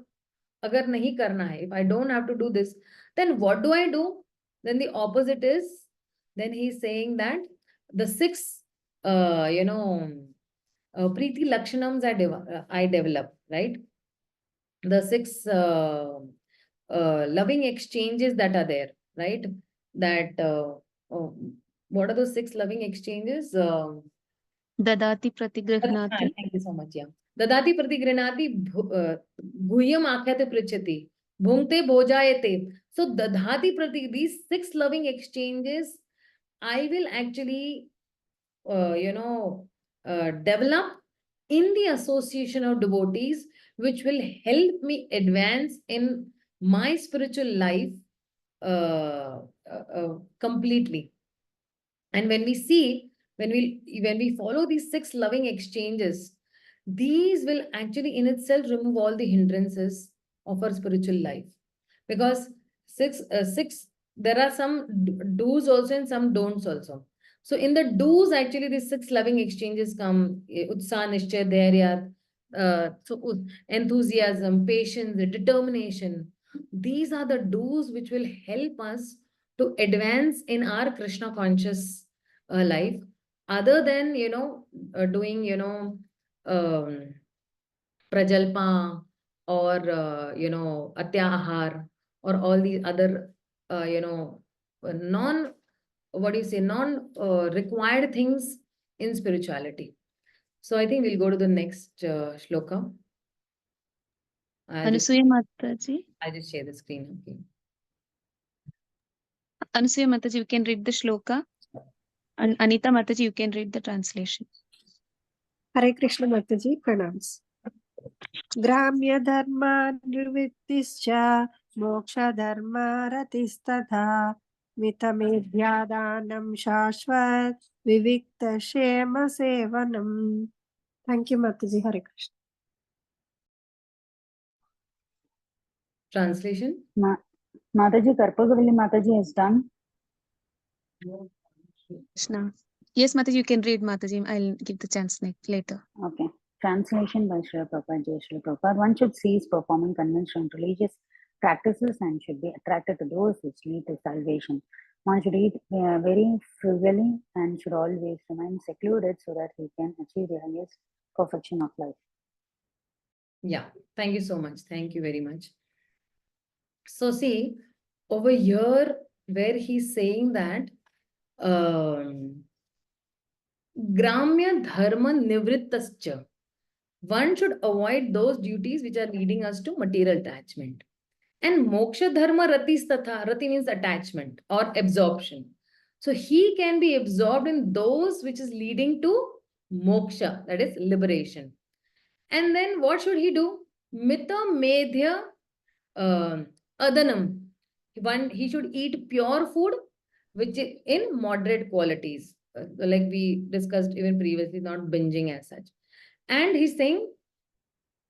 agar nahi karna hai, if I don't have to do this, then what do I do? Then the opposite is, then he's saying that the 6 Preeti Lakshanams I develop, right? The 6 loving exchanges that are there, right? That what are those 6 loving exchanges? Dadati Pratigrihnati. Thank you so much. Yeah. Dadati Pratigrihnati Guhyam Akhyate Prichati Bhungte Bhojayate. So Dadati Prati, these 6 loving exchanges, I will actually develop in the association of devotees, which will help me advance in my spiritual life completely. And when we see, when we follow these 6 loving exchanges, these will actually in itself remove all the hindrances of our spiritual life. Because 6, there are some do's also and some don'ts also. So in the do's, actually, these 6 loving exchanges come: Utsaha, Nishchay, Dhairya, enthusiasm, patience, determination. These are the do's which will help us to advance in our Krishna conscious life, other than, doing, prajalpa or, atyahar or all these other, non required things in spirituality. So I think we'll go to the next shloka. Anasuya Mataji. I just share the screen. Okay. Anasuya Mataji, you can read the shloka. And Anita Mataji, you can read the translation. Hare Krishna Mataji, pranams. Gramya dharma nirvittischa moksha dharma ratistatha mitamedhyadanam shashvat vivikta shema sevanam. Thank you, Mataji. Hare Krishna. Translation? Mataji, Karpagavalli Mataji has done. Krishna. Yes, Mataji, you can read, Mataji. I'll give the chance later. Okay. Translation by Śrīla Prabhupada. Jai Śrīla Prabhupada. One should cease performing conventional religious practices and should be attracted to those which lead to salvation. One should eat very frugally and should always remain secluded so that he can achieve the highest perfection of life. Yeah, thank you so much. Thank you very much. So see, over here where he's saying that Gramya dharma nivrittascha, one should avoid those duties which are leading us to material attachment. And moksha dharma ratistatha, rati means attachment or absorption. So he can be absorbed in those which is leading to moksha, that is liberation. And then what should he do? Mita medhya adanam. He should eat pure food which is in moderate qualities. Like we discussed even previously, not binging as such. And he's saying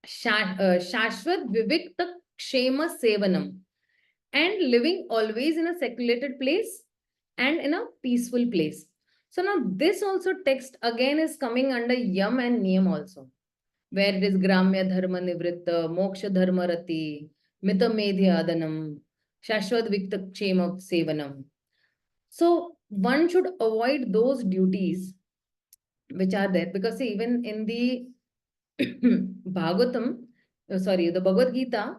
Shashvat Vivikta Kshema Sevanam, and living always in a secluded place and in a peaceful place. So now this also text again is coming under Yam and Niyam also, where it is Gramya Dharma Nivritta, Moksha Dharma Rati, Mita Medhya Adanam, Shashvat Vivikta Kshema Sevanam. So one should avoid those duties which are there, because see, even in the Bhagavatam, the Bhagavad-gītā,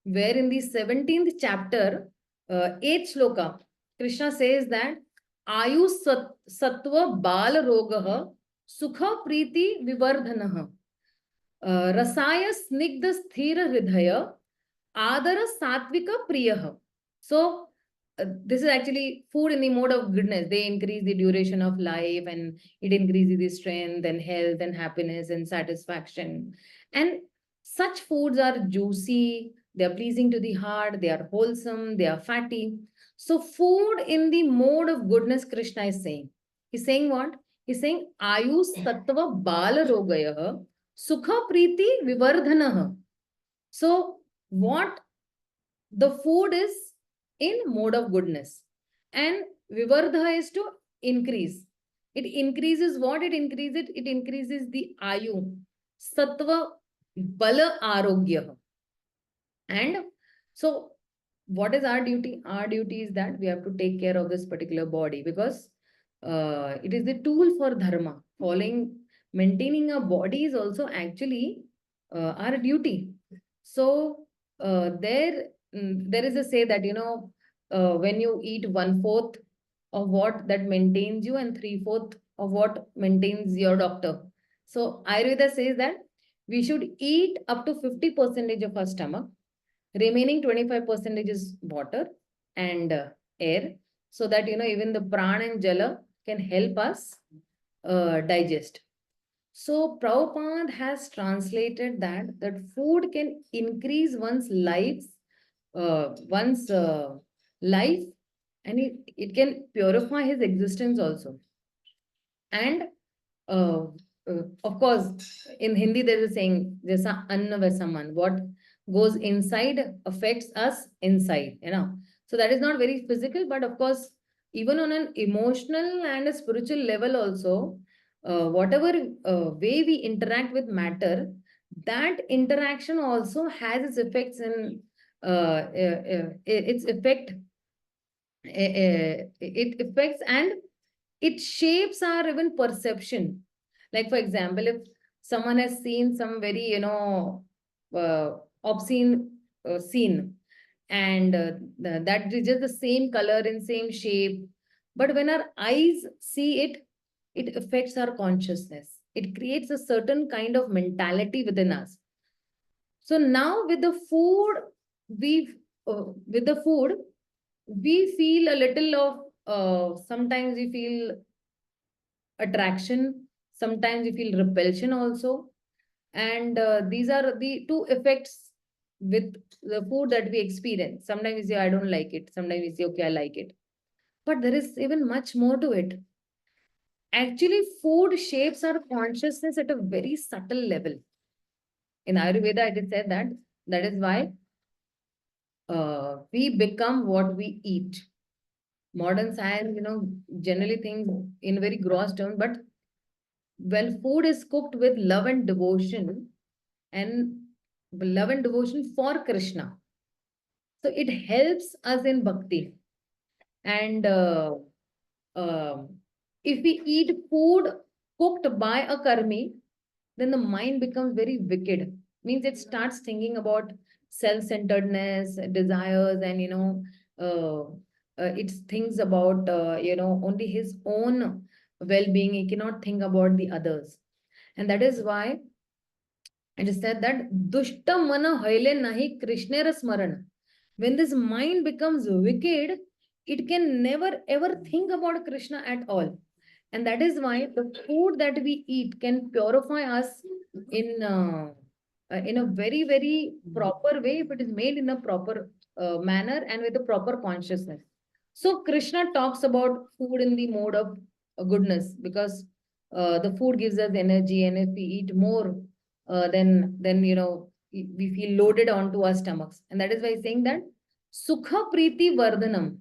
where in the 17th chapter, 8th shloka, Krishna says that Ayu Sattva Bala Rogaha Sukha Priti Vivardhanaha Rasaya Snigdha Sthira Hridaya Adara Satvika Priyaha. So this is actually food in the mode of goodness. They increase the duration of life and it increases the strength and health and happiness and satisfaction. And such foods are juicy, they are pleasing to the heart, they are wholesome, they are fatty. So food in the mode of goodness, Krishna is saying. He's saying what? He's saying Ayu Sattva Bala Rogaya Sukha Priti Vivardhanaha. So what the food is in mode of goodness, and Vivardha is to increase. It increases what? It increases the Ayu, Sattva, Bala, Arogya. And so what is our duty? Our duty is that we have to take care of this particular body, because it is the tool for dharma. Maintaining a body is also actually our duty. So there is a say that, when you eat 1/4 of what that maintains you and 3/4 of what maintains your doctor. So Ayurveda says that we should eat up to 50% of our stomach, remaining 25% is water and air, so that, even the prana and jala can help us digest. So Prabhupada has translated that food can increase one's life, and it can purify his existence also. And of course, in Hindi there is a saying, "Jaisa anna vaisa man." What goes inside affects us inside, So that is not very physical, but of course, even on an emotional and a spiritual level also, whatever way we interact with matter, that interaction also has its effects in its effect. It affects and it shapes our even perception. Like, for example, if someone has seen some very, obscene scene, and that is just the same color and same shape, but when our eyes see it, it affects our consciousness. It creates a certain kind of mentality within us. So now with the food, with the food, we feel a little of, sometimes we feel attraction, sometimes we feel repulsion also. And these are the two effects with the food that we experience. Sometimes we say, I don't like it. Sometimes we say, okay, I like it. But there is even much more to it. Actually, food shapes our consciousness at a very subtle level. In Ayurveda, it is said that is why we become what we eat. Modern science, generally thinks in very gross terms, but when food is cooked with love and devotion, and love and devotion for Krishna, so it helps us in bhakti. And if we eat food cooked by a karmi, then the mind becomes very wicked. Means it starts thinking about self-centeredness, desires, and it thinks about only his own well-being. He cannot think about the others, and that is why it is said that dushta mana haile nahi Krishnera smarana. When this mind becomes wicked, it can never ever think about Krishna at all. And that is why the food that we eat can purify us in a very, very proper way if it is made in a proper manner and with a proper consciousness. So Krishna talks about food in the mode of goodness, because the food gives us energy, and if we eat more, then we feel loaded onto our stomachs, and that is why he's saying that sukha priti vardhanam.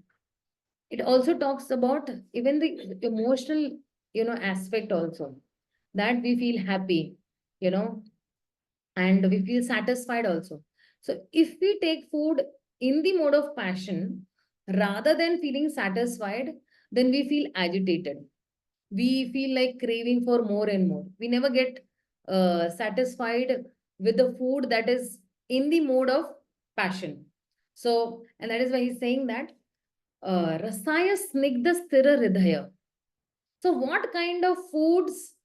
It also talks about even the emotional, aspect also, that we feel happy, and we feel satisfied also. So if we take food in the mode of passion, rather than feeling satisfied, then we feel agitated. We feel like craving for more and more. We never get satisfied with the food that is in the mode of passion. So, and that is why he's saying that rasaya snigdha sthira hridaya. So what kind of foods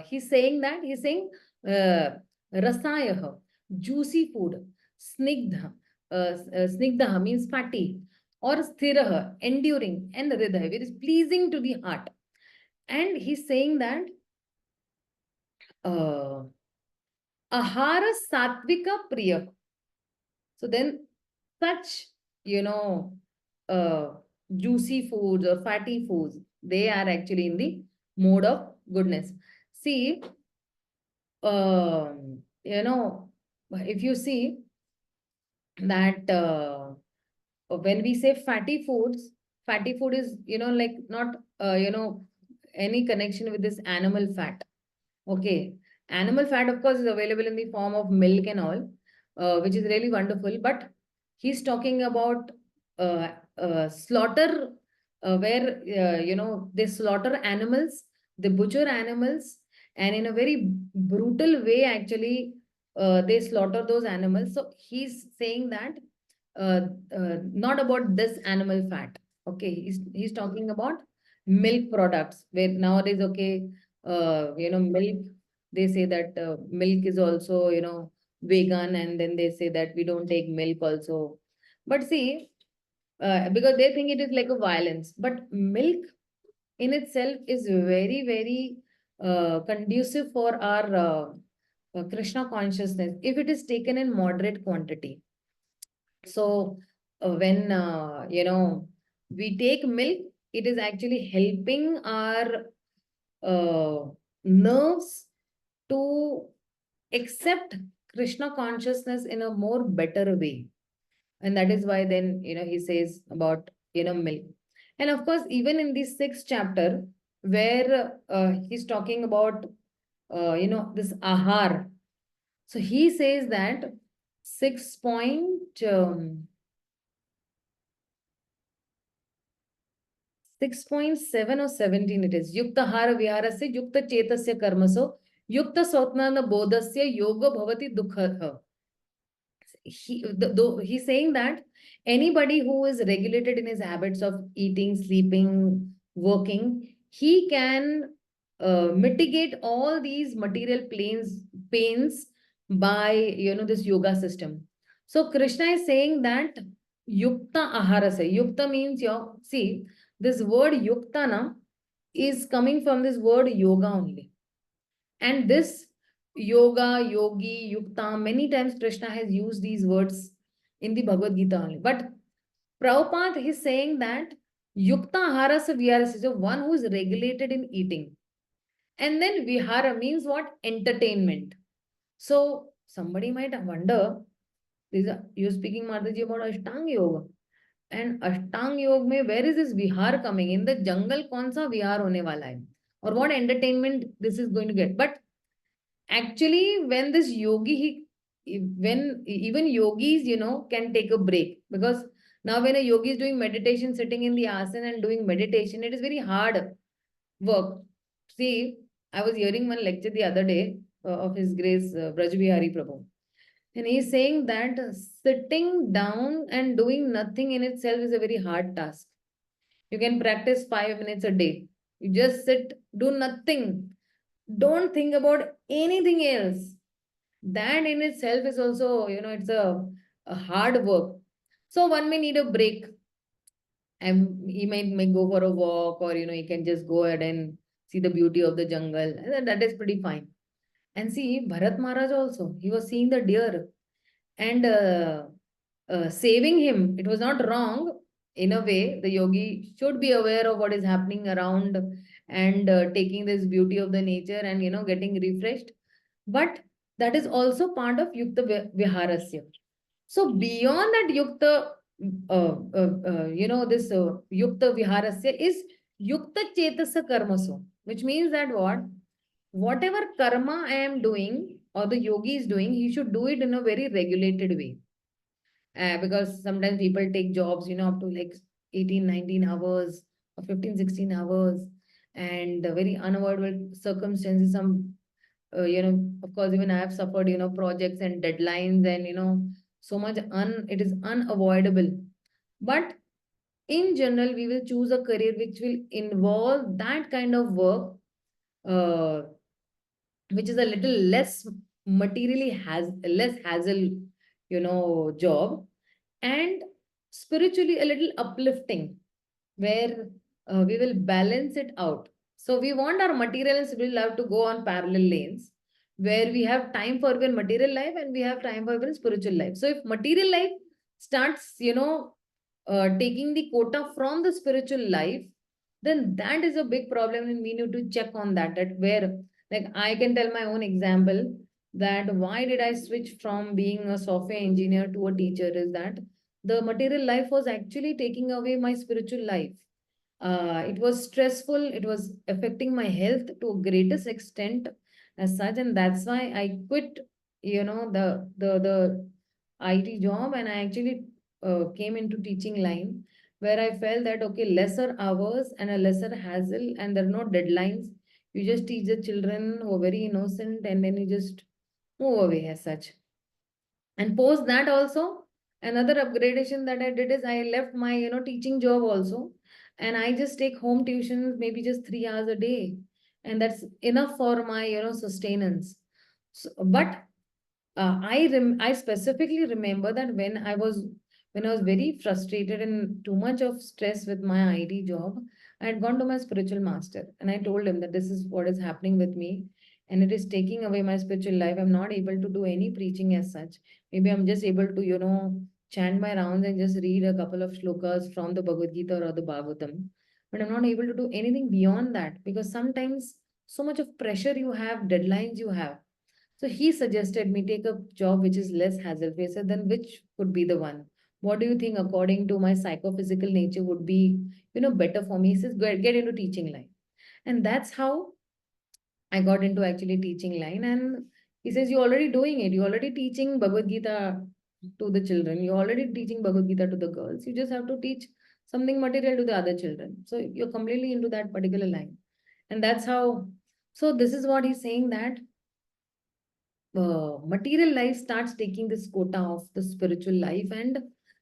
he's saying that? He's saying rasaya, juicy food, snigdha, snigdha means fatty, or sthira, enduring, and hridaya, which is pleasing to the heart. And he's saying that ahara satvika priya. So then such, juicy foods or fatty foods, they are actually in the mode of goodness. See, if you see that when we say fatty foods, fatty food is, like not, any connection with this animal fat. Okay. Animal fat, of course, is available in the form of milk and all, which is really wonderful. But he's talking about slaughter, where, they slaughter animals, they butcher animals, and in a very brutal way, actually, they slaughter those animals. So he's saying that not about this animal fat. Okay. He's talking about milk products, where nowadays, okay, milk, they say that milk is also, vegan, and then they say that we don't take milk also. But see, because they think it is like a violence, but milk in itself is very, very conducive for our Krishna consciousness if it is taken in moderate quantity. So when we take milk, it is actually helping our nerves to accept Krishna consciousness in a more better way. And that is why then, he says about, milk. And of course, even in the 6th chapter, where he's talking about, this ahar, So he says that 6.7 or 17 it is. Yukta hara viharasya yukta chetasya karmaso yukta sotnana bodhasya yoga bhavati dukha. He's saying that anybody who is regulated in his habits of eating, sleeping, working, he can mitigate all these material pains by this yoga system. So Krishna is saying that yukta aharasya. Yukta means see, this word yukta na is coming from this word yoga only. And this yoga, yogi, yukta, many times Krishna has used these words in the Bhagavad-gītā only. But Prabhupada is saying that yukta aharasya viharasya, so one who is regulated in eating. And then vihara means what? Entertainment. So somebody might wonder, you're speaking, Mataji, about Ashtanga Yoga. And Ashtanga Yoga mein, where is this vihar coming? In the jungle, kaun sa vihar hone wala hai? Or what entertainment this is going to get? But actually, when this yogi, when even yogis, can take a break, because now when a yogi is doing meditation, sitting in the asana and doing meditation, it is very hard work. See, I was hearing one lecture the other day of His Grace Braj Bihari Prabhu, and he's saying that sitting down and doing nothing in itself is a very hard task. You can practice 5 minutes a day. You just sit, do nothing. Don't think about anything else. That in itself is also, it's a hard work. So one may need a break. And he may go for a walk, or, he can just go ahead and see the beauty of the jungle. And that is pretty fine. And see, Bharat Maharaj also, he was seeing the deer and saving him. It was not wrong. In a way, the yogi should be aware of what is happening around and taking this beauty of the nature and, getting refreshed. But that is also part of Yukta Viharasya. So beyond that Yukta, this Yukta Viharasya is Yukta Chetasa Karmaso, which means that what? Whatever karma I am doing or the yogi is doing, he should do it in a very regulated way. Because sometimes people take jobs, up to like 18, 19 hours or 15, 16 hours, and very unavoidable circumstances. Some, of course, even I have suffered, projects and deadlines and, so much it is unavoidable. But in general, we will choose a career which will involve that kind of work, which is a little less materially less hassle, job, and spiritually a little uplifting, where we will balance it out. So we want our material and spiritual life to go on parallel lanes, where we have time for even material life and we have time for even spiritual life. So if material life starts, taking the quota from the spiritual life, then that is a big problem, and we need to check on that. Where, like, I can tell my own example that why did I switch from being a software engineer to a teacher is that the material life was actually taking away my spiritual life. It was stressful. It was affecting my health to a greatest extent as such, and that's why I quit, the IT job, and I actually came into teaching line, where I felt that okay, lesser hours and a lesser hassle, and there are no deadlines. You just teach the children who are very innocent, and then you just move away as such. And post that also, another upgradation that I did is I left my teaching job also, and I just take home tuitions maybe just 3 hours a day, and that's enough for my sustenance. So, but I specifically remember that when I was very frustrated and too much of stress with my IT job, I had gone to my spiritual master and I told him that this is what is happening with me, and it is taking away my spiritual life. I'm not able to do any preaching as such. Maybe I'm just able to chant my rounds and just read a couple of shlokas from the Bhagavad-gītā or the Bhagavatam, but I'm not able to do anything beyond that, because sometimes so much of pressure you have, deadlines you have. So he suggested me take a job which is less hassle free. I said, then which could be the one? What do you think, according to my psychophysical nature, would be better for me? He says, get into teaching line. And that's how I got into actually teaching line. And He says, you're already doing it. You're already teaching Bhagavad-gītā to the children. You're already teaching Bhagavad-gītā to the girls. You just have to teach something material to the other children. So you're completely into that particular line. And that's how, so this is what he's saying, that material life starts taking this quota of the spiritual life, and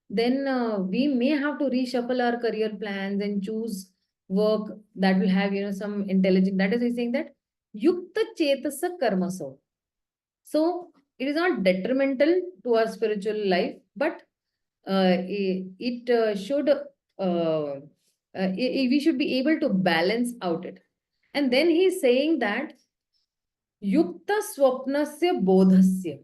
then we may have to reshuffle our career plans and choose work that will have, some intelligence. That is, he's saying that yukta chetasa karmaso. So it is not detrimental to our spiritual life, but it should, we should be able to balance out it. And then he's saying that yukta swapnasya bodhasya.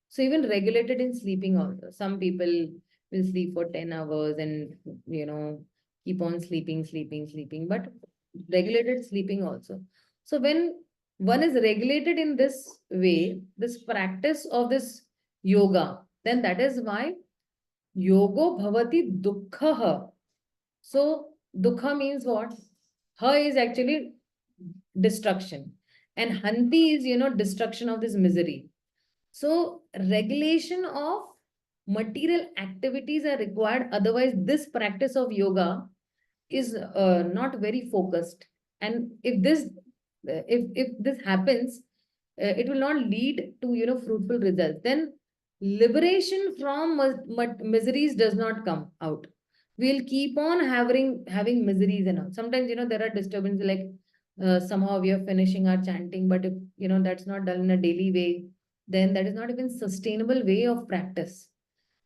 So even regulated in sleeping also. Some people will sleep for 10 hours and, keep on sleeping, but regulated sleeping also. So when one is regulated in this way, this practice of this yoga, then that is why yogo bhavati dukkha. So dukkha means what? Ha is actually destruction. And hanti is, destruction of this misery. So regulation of material activities are required. Otherwise, this practice of yoga is not very focused. And if this happens, it will not lead to, fruitful results. Then liberation from miseries does not come out. We'll keep on having miseries and all. Sometimes, there are disturbances, like somehow we are finishing our chanting, but if, that's not done in a daily way, then that is not even sustainable way of practice.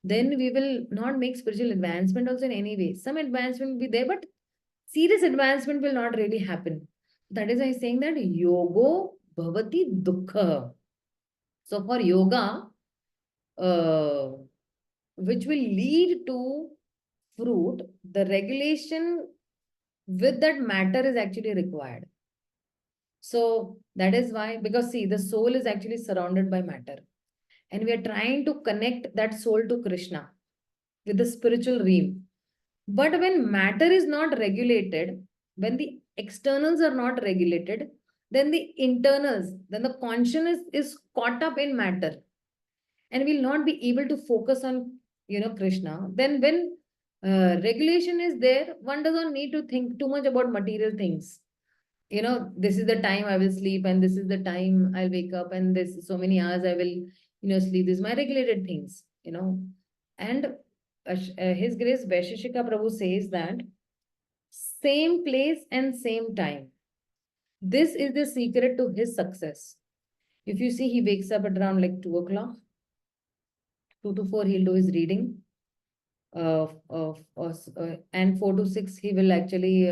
Then we will not make spiritual advancement also in any way. Some advancement will be there, but serious advancement will not really happen. That is why he's saying that yogo bhavati dukkha. So for yoga, which will lead to fruit, the regulation with that matter is actually required. So that is why, because see, the soul is actually surrounded by matter. And we are trying to connect that soul to Krishna with the spiritual realm. But when matter is not regulated, when the externals are not regulated, then the internals, then the consciousness is caught up in matter and will not be able to focus on, Krishna. Then when regulation is there, one does not need to think too much about material things. This is the time I will sleep, and this is the time I'll wake up, and this so many hours I will, sleep. This is my regulated things, And His Grace Vaisheshika Prabhu says that same place and same time. This is the secret to his success. If you see, he wakes up at around like 2 o'clock. 2 to 4, he'll do his reading. And 4 to 6, he will actually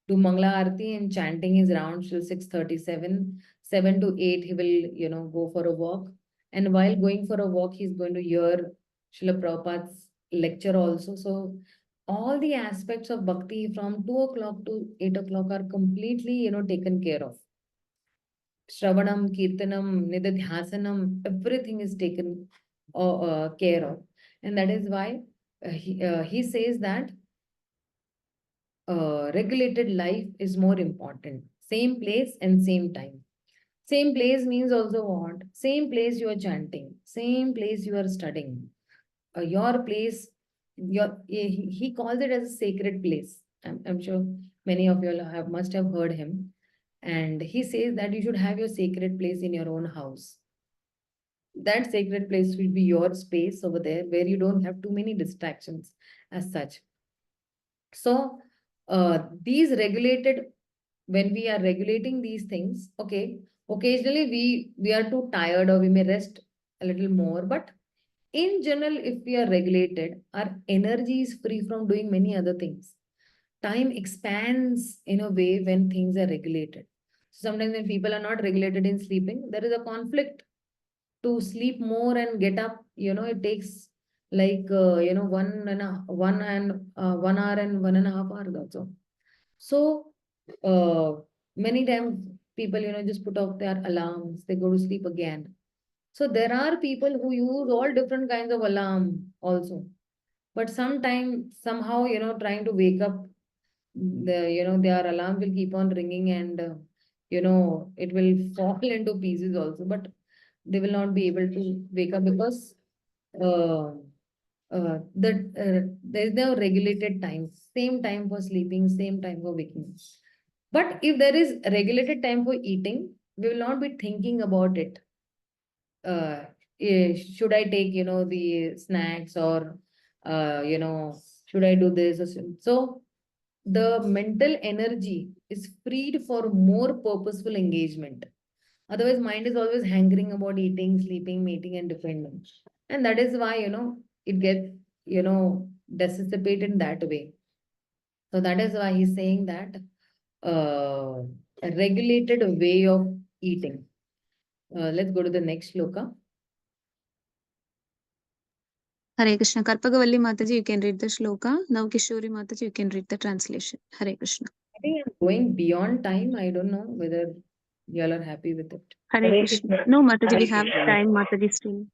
do Mangla Arati, and chanting is around till 6:37. 7 to 8, he will, go for a walk. And while going for a walk, he's going to hear Srila Prabhupada's lecture also. So all the aspects of bhakti from 2 o'clock to 8 o'clock are completely, taken care of. Shravanam, Kirtanam, Nidadhyasanam, everything is taken care of. And that is why he says that regulated life is more important. Same place and same time. Same place means also what? Same place you are chanting. Same place you are studying. Your place, he calls it as a sacred place. I'm sure many of you all must have heard him. And he says that you should have your sacred place in your own house. That sacred place will be your space over there where you don't have too many distractions as such. So these regulated, when we are regulating these things, okay, occasionally we are too tired or we may rest a little more, but in general, if we are regulated, our energy is free from doing many other things. Time expands in a way when things are regulated. Sometimes when people are not regulated in sleeping, there is a conflict to sleep more and get up. It takes like 1 hour and 1.5 hours also. So many times people just put off their alarms, they go to sleep again. So there are people who use all different kinds of alarm also, but sometimes somehow trying to wake up, their alarm will keep on ringing, and it will fall into pieces also. But they will not be able to wake up because there is no regulated time. Same time for sleeping, same time for waking. But if there is regulated time for eating, we will not be thinking about it. Should I take, the snacks, or, should I do this? So the mental energy is freed for more purposeful engagement. Otherwise, mind is always hankering about eating, sleeping, mating, and defending. And that is why, it gets, dissipated that way. So that is why he's saying that a regulated way of eating. Let's go to the next shloka. Hare Krishna. Karpagavalli Mataji, you can read the shloka. Now Kishori Mataji, you can read the translation. Hare Krishna. I think I'm going beyond time. I don't know whether you all are happy with it. Hare Krishna. No, Mataji, we have time, Mataji, still.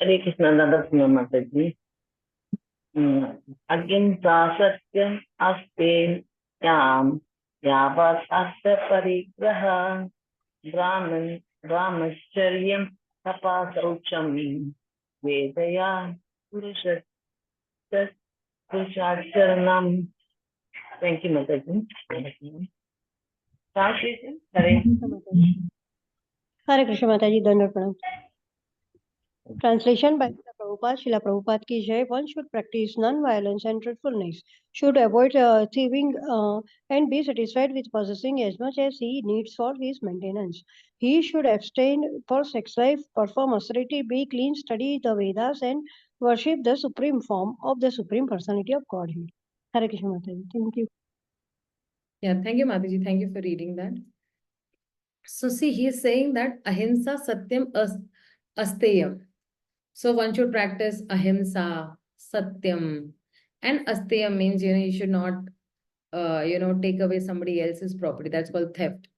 Hare Krishna, Nandasma Mataji. Aginta satyam aste yam yavat asya parigraha brahmacharyam tapasaucham vedaya purushacharanam. Thank you, Mataji. Translation? Hare Krishna Mataji, Dandavad Pranam. Translation by Srila Prabhupada ki jai. One should practice non-violence and truthfulness, should avoid thieving and be satisfied with possessing as much as he needs for his maintenance. He should abstain for sex life, perform austerity, be clean, study the Vedas, and worship the supreme form of the Supreme Personality of Godhead. Hare Krishna Mataji. Thank you. Yeah, thank you, Mataji. Thank you for reading that. So see, he is saying that ahimsa satyam asteyam. So one should practice ahimsa, satyam, and asteyam means, you should not, take away somebody else's property. That's called theft.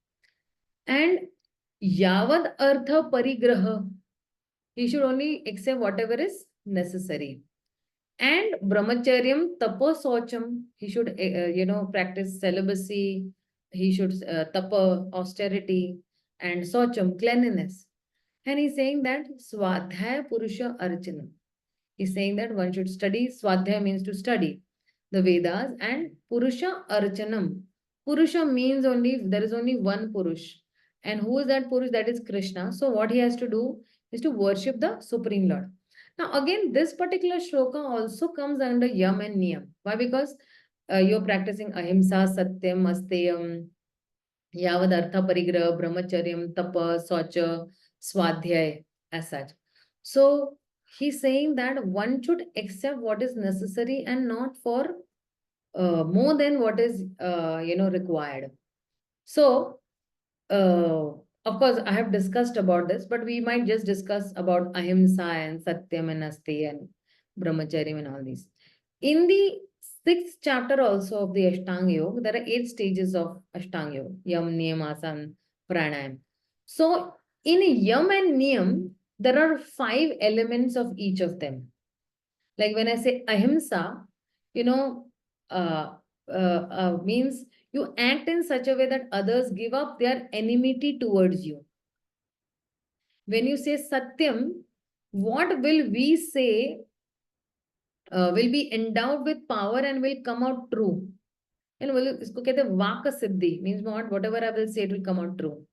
And yavad artha parigraha, he should only accept whatever is necessary. And brahmacharyam tapasocham, he should, practice celibacy. He should tapa, austerity, and socham, cleanliness. And he's saying that swadhyaya purusha archana. He's saying that one should study. Swadhyaya means to study the Vedas, and purusha archanam. Purusha means there is only one Purush. And who is that Purush? That is Krishna. So what he has to do is to worship the Supreme Lord. Now again, this particular shloka also comes under yam and niyam. Why? Because you're practicing ahimsa, satyam, asteyam, yavad artha parigraha, brahmacharyam, tapa, socha, swadhyay, as such. So he's saying that one should accept what is necessary and not for more than what is required. So of course I have discussed about this, but we might just discuss about ahimsa and satyam and asteya and brahmacharyam and all these. In the 6th chapter also of the Ashtanga Yoga, there are 8 stages of Ashtanga Yoga: yam, niyam, asana, pranayam. So in yam and niyam, there are 5 elements of each of them. Like when I say ahimsa, means you act in such a way that others give up their enmity towards you. When you say satyam, what will we say will be endowed with power and will come out true. And isko kehte vaka siddhi, means whatever I will say, it will come out true.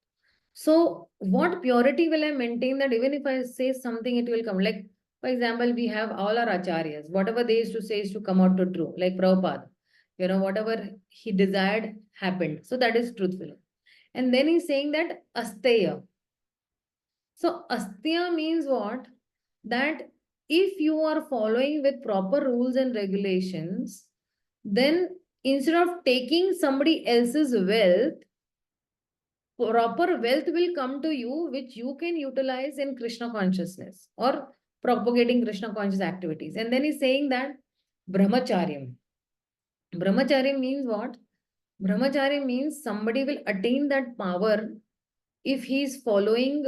So what purity will I maintain, that even if I say something, it will come. Like, for example, we have all our acharyas. Whatever they used to say is to come out to true. Like Prabhupada, whatever he desired happened. So that is truthful. And then he's saying that asteya. So asteya means what? That if you are following with proper rules and regulations, then instead of taking somebody else's wealth, proper wealth will come to you, which you can utilize in Krishna consciousness or propagating Krishna conscious activities. And then he's saying that brahmacharyam. Brahmacharyam means what? Brahmacharyam means somebody will attain that power if he is following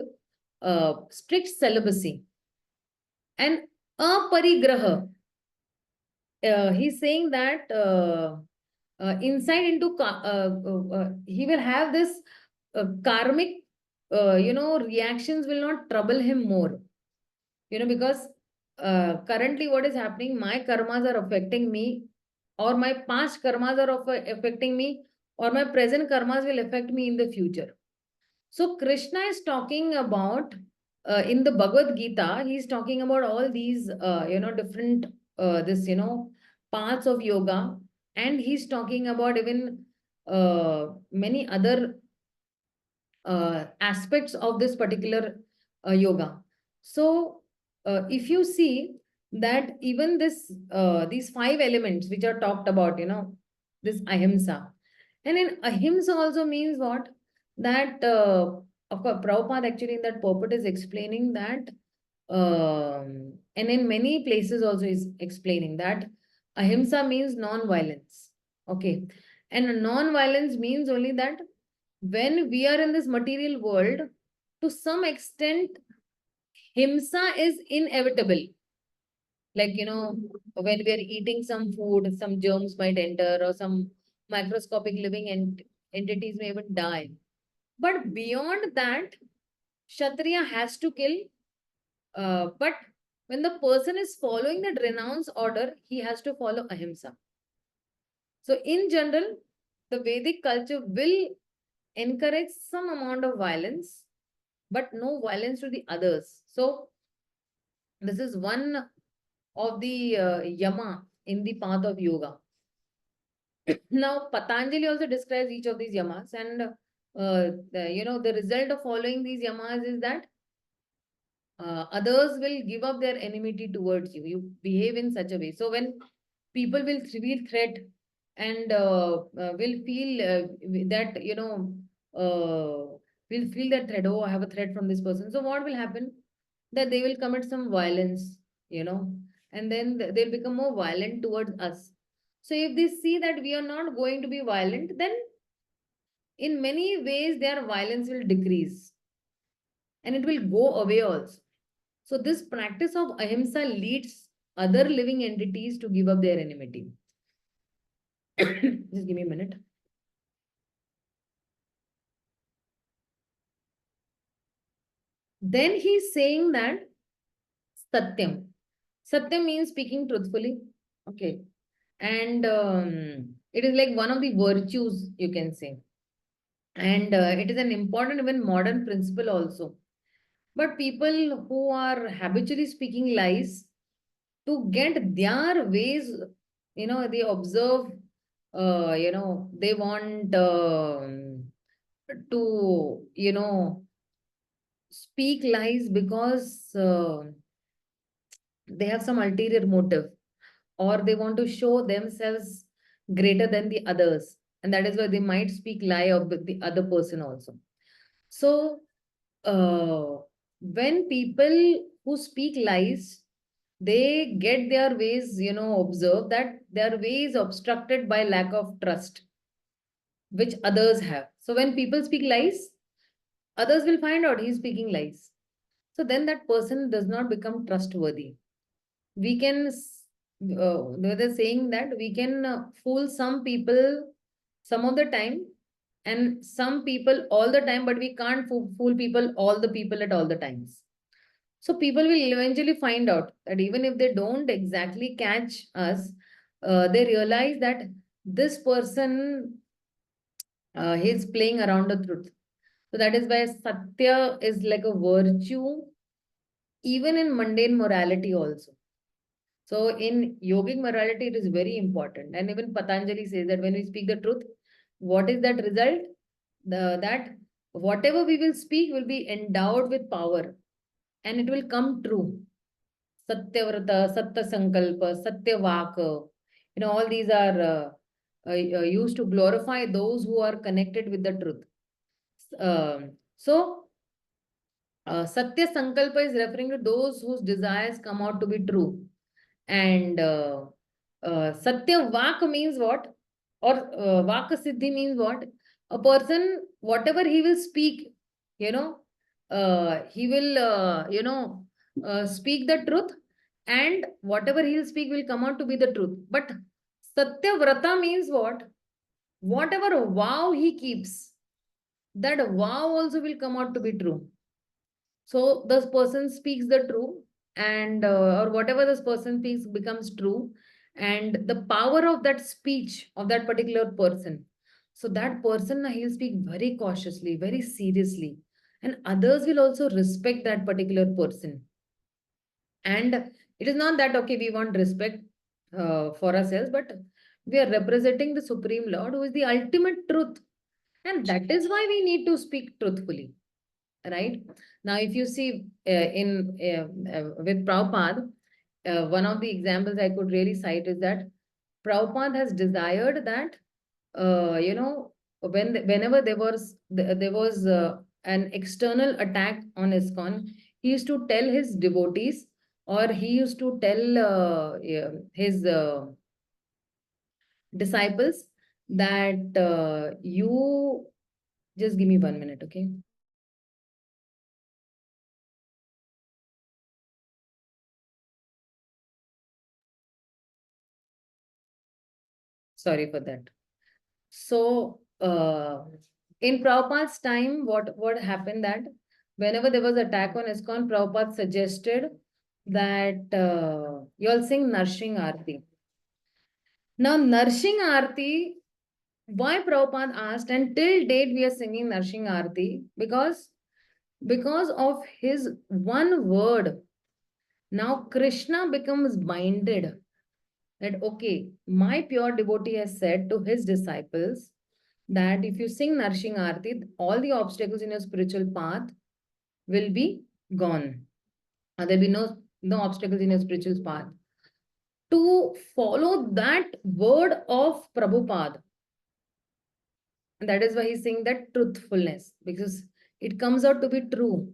strict celibacy. And aparigraha, he's saying that insight into he will have this karmic reactions will not trouble him more. Because currently what is happening, my karmas are affecting me, or my past karmas are affecting me, or my present karmas will affect me in the future. So Krishna is talking about, in the Bhagavad-gītā, he is talking about all these, different, parts of yoga. And he's talking about even many other aspects of this particular yoga. So if you see that even these 5 elements which are talked about, this ahimsa. And in ahimsa also means what? That, of course, Prabhupada actually in that purport is explaining that, and in many places also is explaining that ahimsa means non-violence. Okay. And non-violence means only that when we are in this material world, to some extent, himsa is inevitable. Like, when we are eating some food, some germs might enter, or some microscopic living entities may even die. But beyond that, Kshatriya has to kill. But when the person is following that renounce order, he has to follow ahimsa. So in general, the Vedic culture will encourage some amount of violence, but no violence to the others. So this is one of the yama in the path of yoga. Now, Patanjali also describes each of these yamas, and the result of following these yamas is that others will give up their enmity towards you. You behave in such a way. So when people will feel threat and will feel that, will feel that threat, oh, I have a threat from this person. So what will happen? That they will commit some violence, and then they'll become more violent towards us. So if they see that we are not going to be violent, then in many ways their violence will decrease and it will go away also. So this practice of ahimsa leads other living entities to give up their enmity. Just give me a minute. Then he's saying that satyam. Satyam means speaking truthfully. Okay. And it is like one of the virtues, you can say. And it is an important, even modern principle also. But people who are habitually speaking lies, to get their ways, they observe, they want to, speak lies because they have some ulterior motive, or they want to show themselves greater than the others. And that is why they might speak lie of the other person also. So when people who speak lies, they get their ways, observe that their way is obstructed by lack of trust, which others have. So when people speak lies, others will find out he's speaking lies. So then that person does not become trustworthy. We can, they're saying that we can fool some people some of the time, and some people all the time, but we can't fool people all the people at all the times. So people will eventually find out that even if they don't exactly catch us, they realize that this person, he's playing around the truth. So that is why Satya is like a virtue, even in mundane morality also. So in yogic morality, it is very important. And even Patanjali says that when we speak the truth, what is that result? That whatever we will speak will be endowed with power and it will come true. Satyavrata, Satya Sankalpa, Satya Vaka, all these are used to glorify those who are connected with the truth. Satya Sankalpa is referring to those whose desires come out to be true. And Satya Vaka means what? Or Vaka Siddhi means what? A person, whatever he will speak, he will, speak the truth, and whatever he'll speak will come out to be the truth. But Satya Vrata means what? Whatever vow he keeps, that vow also will come out to be true. So this person speaks the truth, and or whatever this person speaks becomes true, and the power of that speech of that particular person. So that person, he'll speak very cautiously, very seriously, and others will also respect that particular person. And it is not that, okay, we want respect for ourselves, but we are representing the Supreme Lord, who is the ultimate truth. And that is why we need to speak truthfully, right? Now, if you see with Prabhupada, one of the examples I could really cite is that Prabhupada has desired that, whenever there was an external attack on ISKCON, he used to tell his devotees, or he used to tell his disciples that you just give me 1 minute, okay? Sorry for that. So in Prabhupada's time, what happened that whenever there was attack on ISKCON, Prabhupada suggested that you all sing Narshing Aarti. Now, Narshing Aarti, why Prabhupada asked, and till date we are singing Narshing Aarti, because of his one word. Now Krishna becomes minded that, okay, my pure devotee has said to his disciples that if you sing Narshing Aarti, all the obstacles in your spiritual path will be gone. There will be no obstacles in your spiritual path. To follow that word of Prabhupada, and that is why he's saying that truthfulness, because it comes out to be true.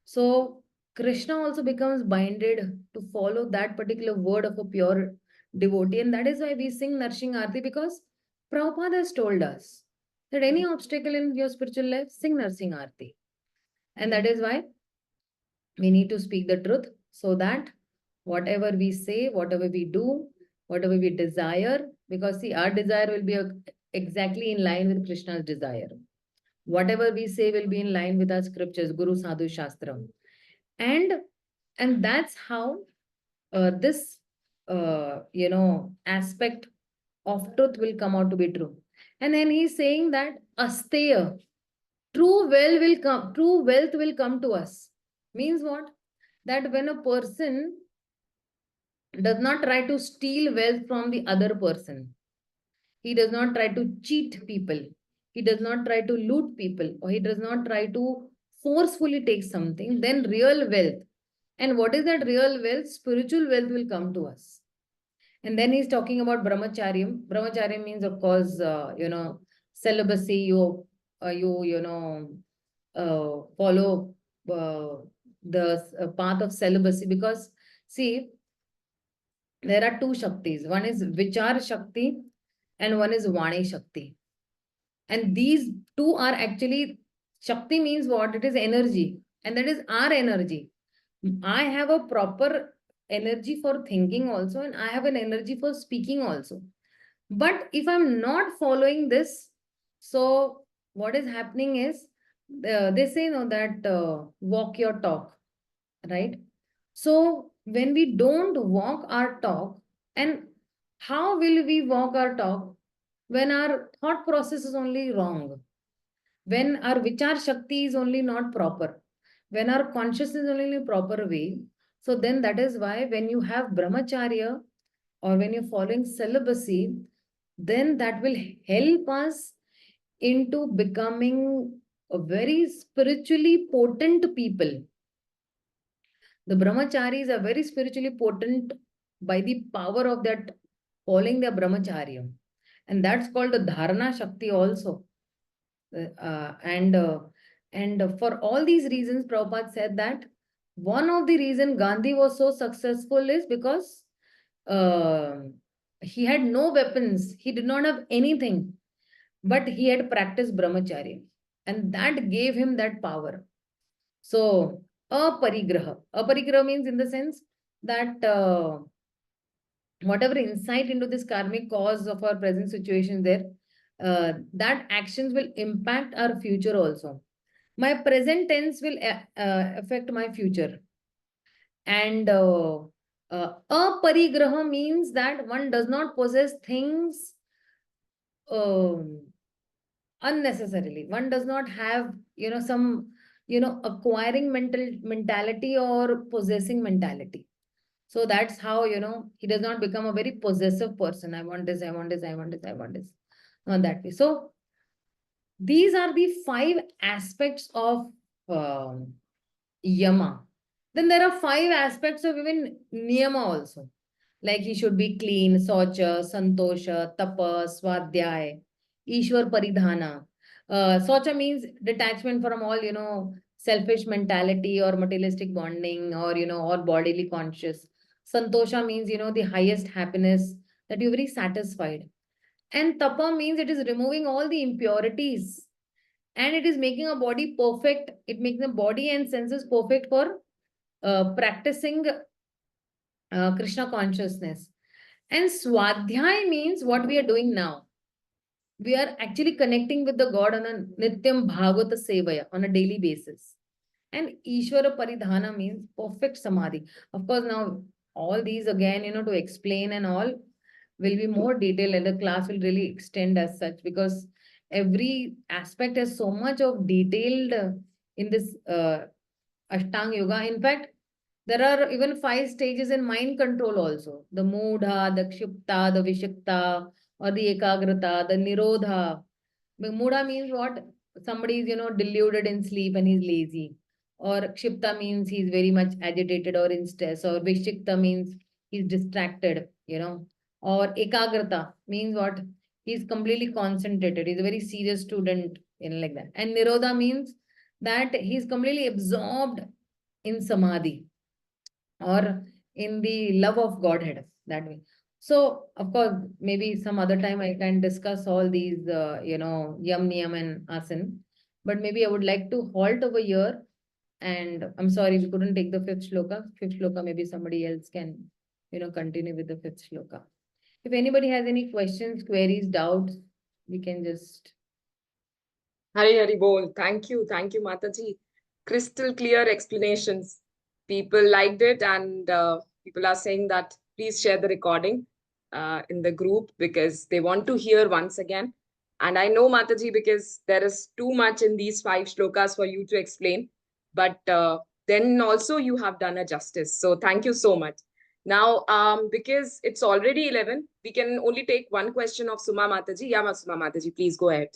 So Krishna also becomes binded to follow that particular word of a pure devotee. And that is why we sing Narshing Aarti, because Prabhupada has told us that any obstacle in your spiritual life, sing Narshing Aarti. And that is why we need to speak the truth, so that whatever we say, whatever we do, whatever we desire, because see, our desire will be exactly in line with Krishna's desire. Whatever we say will be in line with our scriptures, Guru, Sadhu, Shastra. And that's how this aspect of truth will come out to be true. And then he's saying that asteya, true wealth will come to us. Means what? That when a person does not try to steal wealth from the other person, he does not try to cheat people, he does not try to loot people, or he does not try to forcefully take something, then real wealth. And what is that real wealth? Spiritual wealth will come to us. And then he's talking about brahmacharyam. Brahmacharyam means, of course, celibacy. You follow the path of celibacy, because see, there are two Shaktis. One is Vichar Shakti and one is Vani Shakti. And these two are actually, Shakti means what? It is energy. And that is our energy. I have a proper energy for thinking also, and I have an energy for speaking also. But if I'm not following this, so what is happening is, they say that walk your talk, right? So when we don't walk our talk, and how will we walk our talk? When our thought process is only wrong, when our Vichar Shakti is only not proper, when our consciousness is only in a proper way. So then that is why when you have brahmacharya, or when you're following celibacy, then that will help us into becoming a very spiritually potent people. The brahmacharis are very spiritually potent by the power of that following the brahmacharya. And that's called the dharana shakti also. And for all these reasons, Prabhupada said that one of the reasons Gandhi was so successful is because he had no weapons. He did not have anything, but he had practiced brahmacharya, and that gave him that power. So, aparigraha. Aparigraha means in the sense that whatever insight into this karmic cause of our present situation there, that actions will impact our future also. My present tense will affect my future. And aparigraha means that one does not possess things unnecessarily. One does not have, some, acquiring mentality or possessing mentality. So that's how, he does not become a very possessive person. I want this, I want this, I want this, I want this. Not that way. So these are the 5 aspects of yama. Then there are 5 aspects of even niyama also. Like he should be clean, saucha, santosha, tapa, swadhyay, ishwar paridhana. Saucha means detachment from all, selfish mentality or materialistic bonding or, or bodily conscious. Santosha means, the highest happiness, that you're very satisfied. And tapa means it is removing all the impurities. And it is making a body perfect. It makes the body and senses perfect for practicing Krishna consciousness. And swadhyay means what we are doing now. We are actually connecting with the God on a nityam bhagavata sevaya, on a daily basis. And ishwara paridhana means perfect samadhi. Of course, now all these again, to explain and all will be more detailed, and the class will really extend as such, because every aspect has so much of detailed in this Ashtanga Yoga. In fact, there are even 5 stages in mind control also. The Mudha, the Kshipta, the Vishikta, or the Ekagrata, the Nirodha. The Mudha means what? Somebody is, deluded in sleep and he's lazy. Or Kshipta means he's very much agitated or in stress. Or Vishikta means he's distracted, Or Ekagrata means what? He's completely concentrated. He's a very serious student, like that. And Nirodha means that he's completely absorbed in Samadhi or in the love of Godhead, that way. So, of course, maybe some other time I can discuss all these, yam, niyam, and asan. But maybe I would like to halt over here. And I'm sorry, we couldn't take the 5th shloka. 5th shloka, maybe somebody else can, continue with the 5th shloka. If anybody has any questions, queries, doubts, we can just... Hari Hari Bol. Thank you, Mataji. Crystal clear explanations. People liked it, and people are saying that please share the recording in the group because they want to hear once again. And I know, Mataji, because there is too much in these 5 shlokas for you to explain, but then also you have done a justice. So thank you so much. Now, because it's already 11, we can only take one question of Suma Mataji. Yeah, Suma Mataji, please go ahead.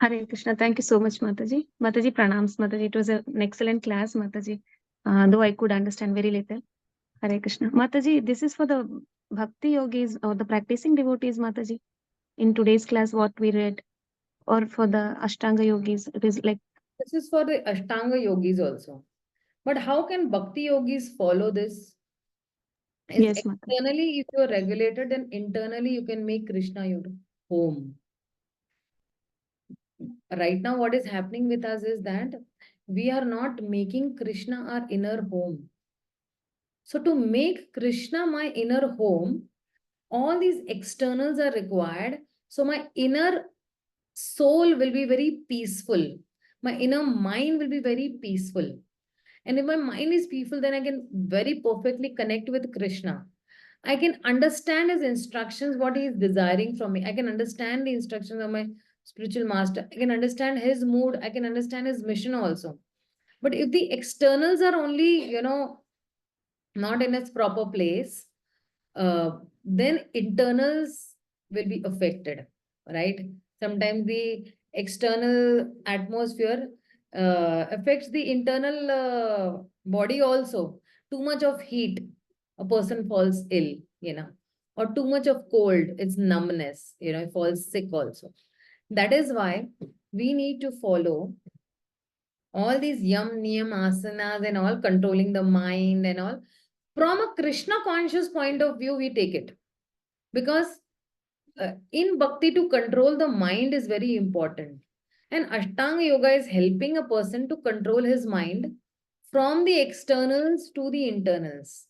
Hare Krishna. Thank you so much, Mataji. Mataji, pranams, Mataji. It was an excellent class, Mataji. Though I could understand very little. Hare Krishna. Mataji, this is for the bhakti yogis or the practicing devotees, Mataji. In today's class, what we read, or for the Ashtanga yogis, it is like... This is for the Ashtanga yogis also. But how can bhakti yogis follow this? Yes, externally, if you are regulated, then internally you can make Krishna your home. Right now, what is happening with us is that we are not making Krishna our inner home. So to make Krishna my inner home, all these externals are required. So my inner soul will be very peaceful. My inner mind will be very peaceful. And if my mind is peaceful, then I can very perfectly connect with Krishna. I can understand his instructions, what he is desiring from me. I can understand the instructions of my spiritual master. I can understand his mood. I can understand his mission also. But if the externals are only, not in its proper place, then internals will be affected, right? Sometimes the external atmosphere affects the internal body also. Too much of heat, a person falls ill, or too much of cold, it's numbness, falls sick also. That is why we need to follow all these yam, niyam, asanas and all, controlling the mind and all. From a Krishna conscious point of view, we take it. Because in bhakti, to control the mind is very important. And Ashtanga Yoga is helping a person to control his mind from the externals to the internals.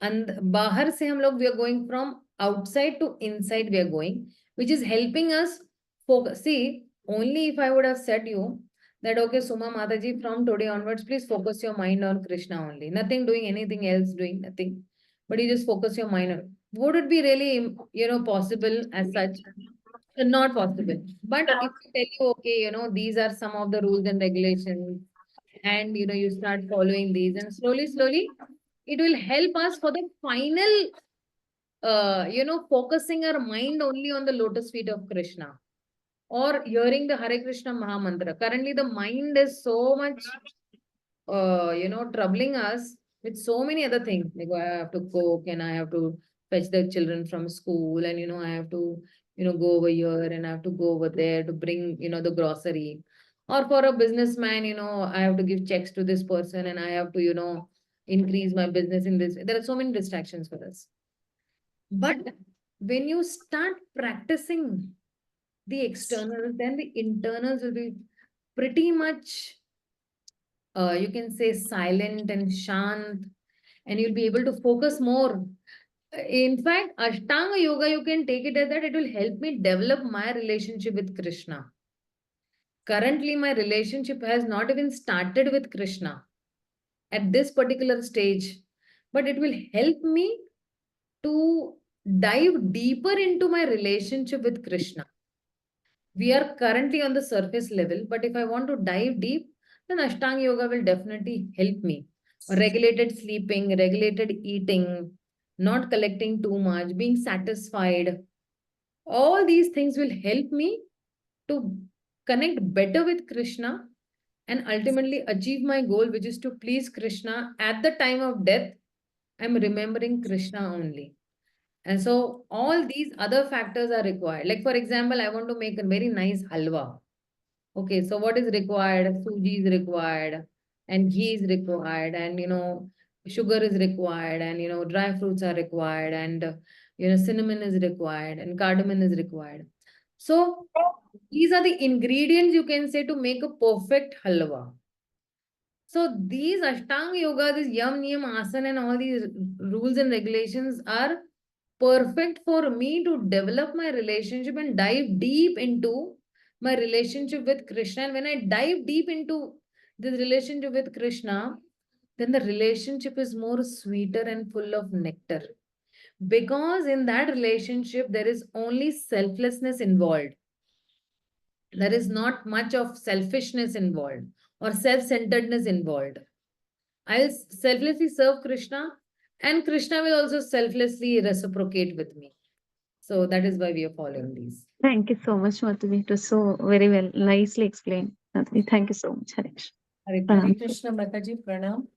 And bahar se hum log, we are going from outside to inside, we are going, which is helping us focus. See, only if I would have said you that, okay, Suma Mataji, from today onwards, please focus your mind on Krishna only. Nothing doing anything else, doing nothing. But you just focus your mind on. Would it be really, possible as such? Not possible. But if I tell you, okay, these are some of the rules and regulations, and you start following these, and slowly, it will help us for the final, focusing our mind only on the lotus feet of Krishna, or hearing the Hare Krishna Mahamantra. Currently, the mind is so much, troubling us with so many other things. Like, I have to cook, and I have to fetch the children from school, and, I have to, go over here, and I have to go over there to bring, the grocery. Or for a businessman, I have to give checks to this person, and I have to, increase my business in this. There are so many distractions for us. But when you start practicing the externals, then the internals will be pretty much, you can say, silent and shant, and you'll be able to focus more. In fact, Ashtanga Yoga, you can take it as that it will help me develop my relationship with Krishna. Currently, my relationship has not even started with Krishna at this particular stage, but it will help me to dive deeper into my relationship with Krishna. We are currently on the surface level, but if I want to dive deep, then Ashtanga Yoga will definitely help me. Regulated sleeping, regulated eating, not collecting too much, being satisfied. All these things will help me to connect better with Krishna and ultimately achieve my goal, which is to please Krishna. At the time of death, I'm remembering Krishna only. And so all these other factors are required. Like, for example, I want to make a very nice halwa. Okay, so what is required? Suji is required, and ghee is required, and sugar is required, and dry fruits are required, and cinnamon is required, and cardamom is required. So these are the ingredients, you can say, to make a perfect halwa. So these Ashtanga Yoga, this Yam, Niyam, Asana, and all these rules and regulations are perfect for me to develop my relationship and dive deep into my relationship with Krishna. And when I dive deep into this relationship with Krishna, then the relationship is more sweeter and full of nectar. Because in that relationship, there is only selflessness involved. There is not much of selfishness involved or self-centeredness involved. I'll selflessly serve Krishna, and Krishna will also selflessly reciprocate with me. So that is why we are following these. Thank you so much, Mataji. It was so very well, nicely explained. Mataji, thank you so much, Harish. Hare Krishna, Mataji, Pranam.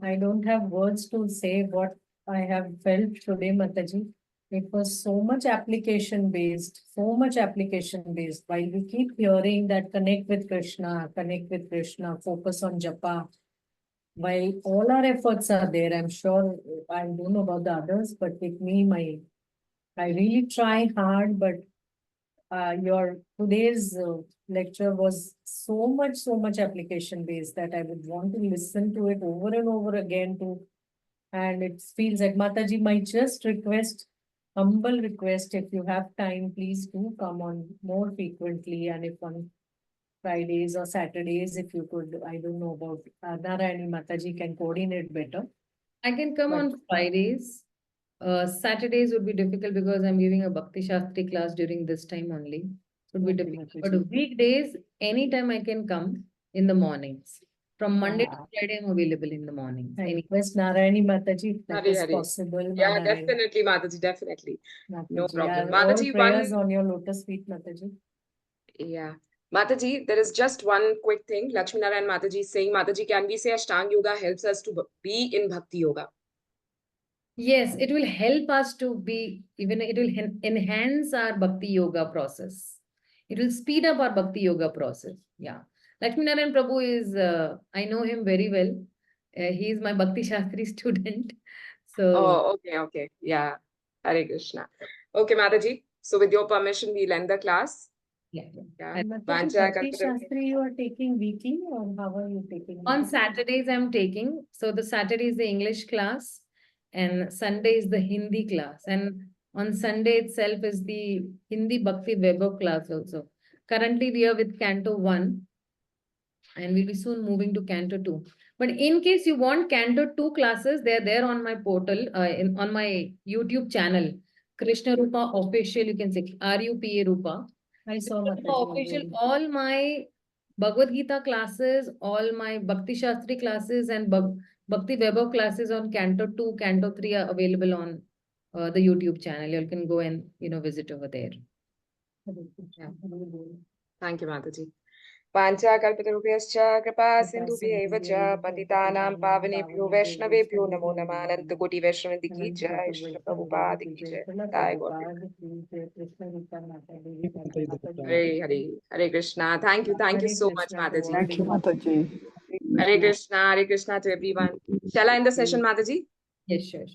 I don't have words to say what I have felt today, Mataji. It was so much application based, While we keep hearing that connect with Krishna, focus on japa. While all our efforts are there, I'm sure, I don't know about the others, but with me, I really try hard, but your today's lecture was so much application based that I would want to listen to it over and over again and it feels like Mataji might just humble request, if you have time, please do come on more frequently, and if on Fridays or Saturdays, if you could, I don't know about Narayani Mataji can coordinate better. I can come on Fridays. Saturdays would be difficult because I'm giving a Bhakti Shastri class during this time only. So it would be difficult. But weekdays, anytime I can come in the mornings. From Monday to Friday, I'm available in the morning. I request Narayani Mataji, if that is Hari. possible. Yeah, Narayani. definitely, Mataji, definitely. No problem. Mataji, all prayers on your lotus feet, Mataji. Yeah. Mataji, there is just one quick thing. Lakshmi Narayan Mataji is saying, Mataji, can we say Ashtanga Yoga helps us to be in Bhakti Yoga? Yes, it will help us to be, even it will enhance our Bhakti Yoga process. It will speed up our Bhakti Yoga process. Yeah. Lakshmi Narayan Prabhu is, I know him very well. He is my Bhakti Shastri student. So. Oh, okay. Yeah. Hare Krishna. Okay, Mataji. So with your permission, we'll end the class. Yeah. Bhakti Shastri you are taking weekly, or how are you taking? On Saturdays, I'm taking. So the Saturday is the English class and Sunday is the Hindi class. And On Sunday itself is the Hindi Bhakti Vaibhav class also. Currently, we are with Canto 1 and we'll be soon moving to Canto 2. But in case you want Canto 2 classes, they're there on my portal, on my YouTube channel, Krishna Rupa Official, you can say RUPA Rupa. I saw Rupa Mataji Official, already. all my Bhagavad-gītā classes, all my Bhakti Shastri classes and Bhakti Vaibhav classes on Canto 2, Canto 3 are available on the YouTube channel. You can go and visit over there. Yeah. Thank you, Mataji. Pancha kalpatarubhyascha kripa sindhubhyeva cha patitanam pavanebhyo vaishnavebhyo namo namah ananta koti vaishnavindi ki jai Śrīla Prabhupada ki jai. Jai Gaur Hare Krishna. Thank you Hare so much, Krishna to all. Mataji. Thank you, Mataji. Hare Krishna to everyone. Shall I end the session, Mataji? Yes, sure.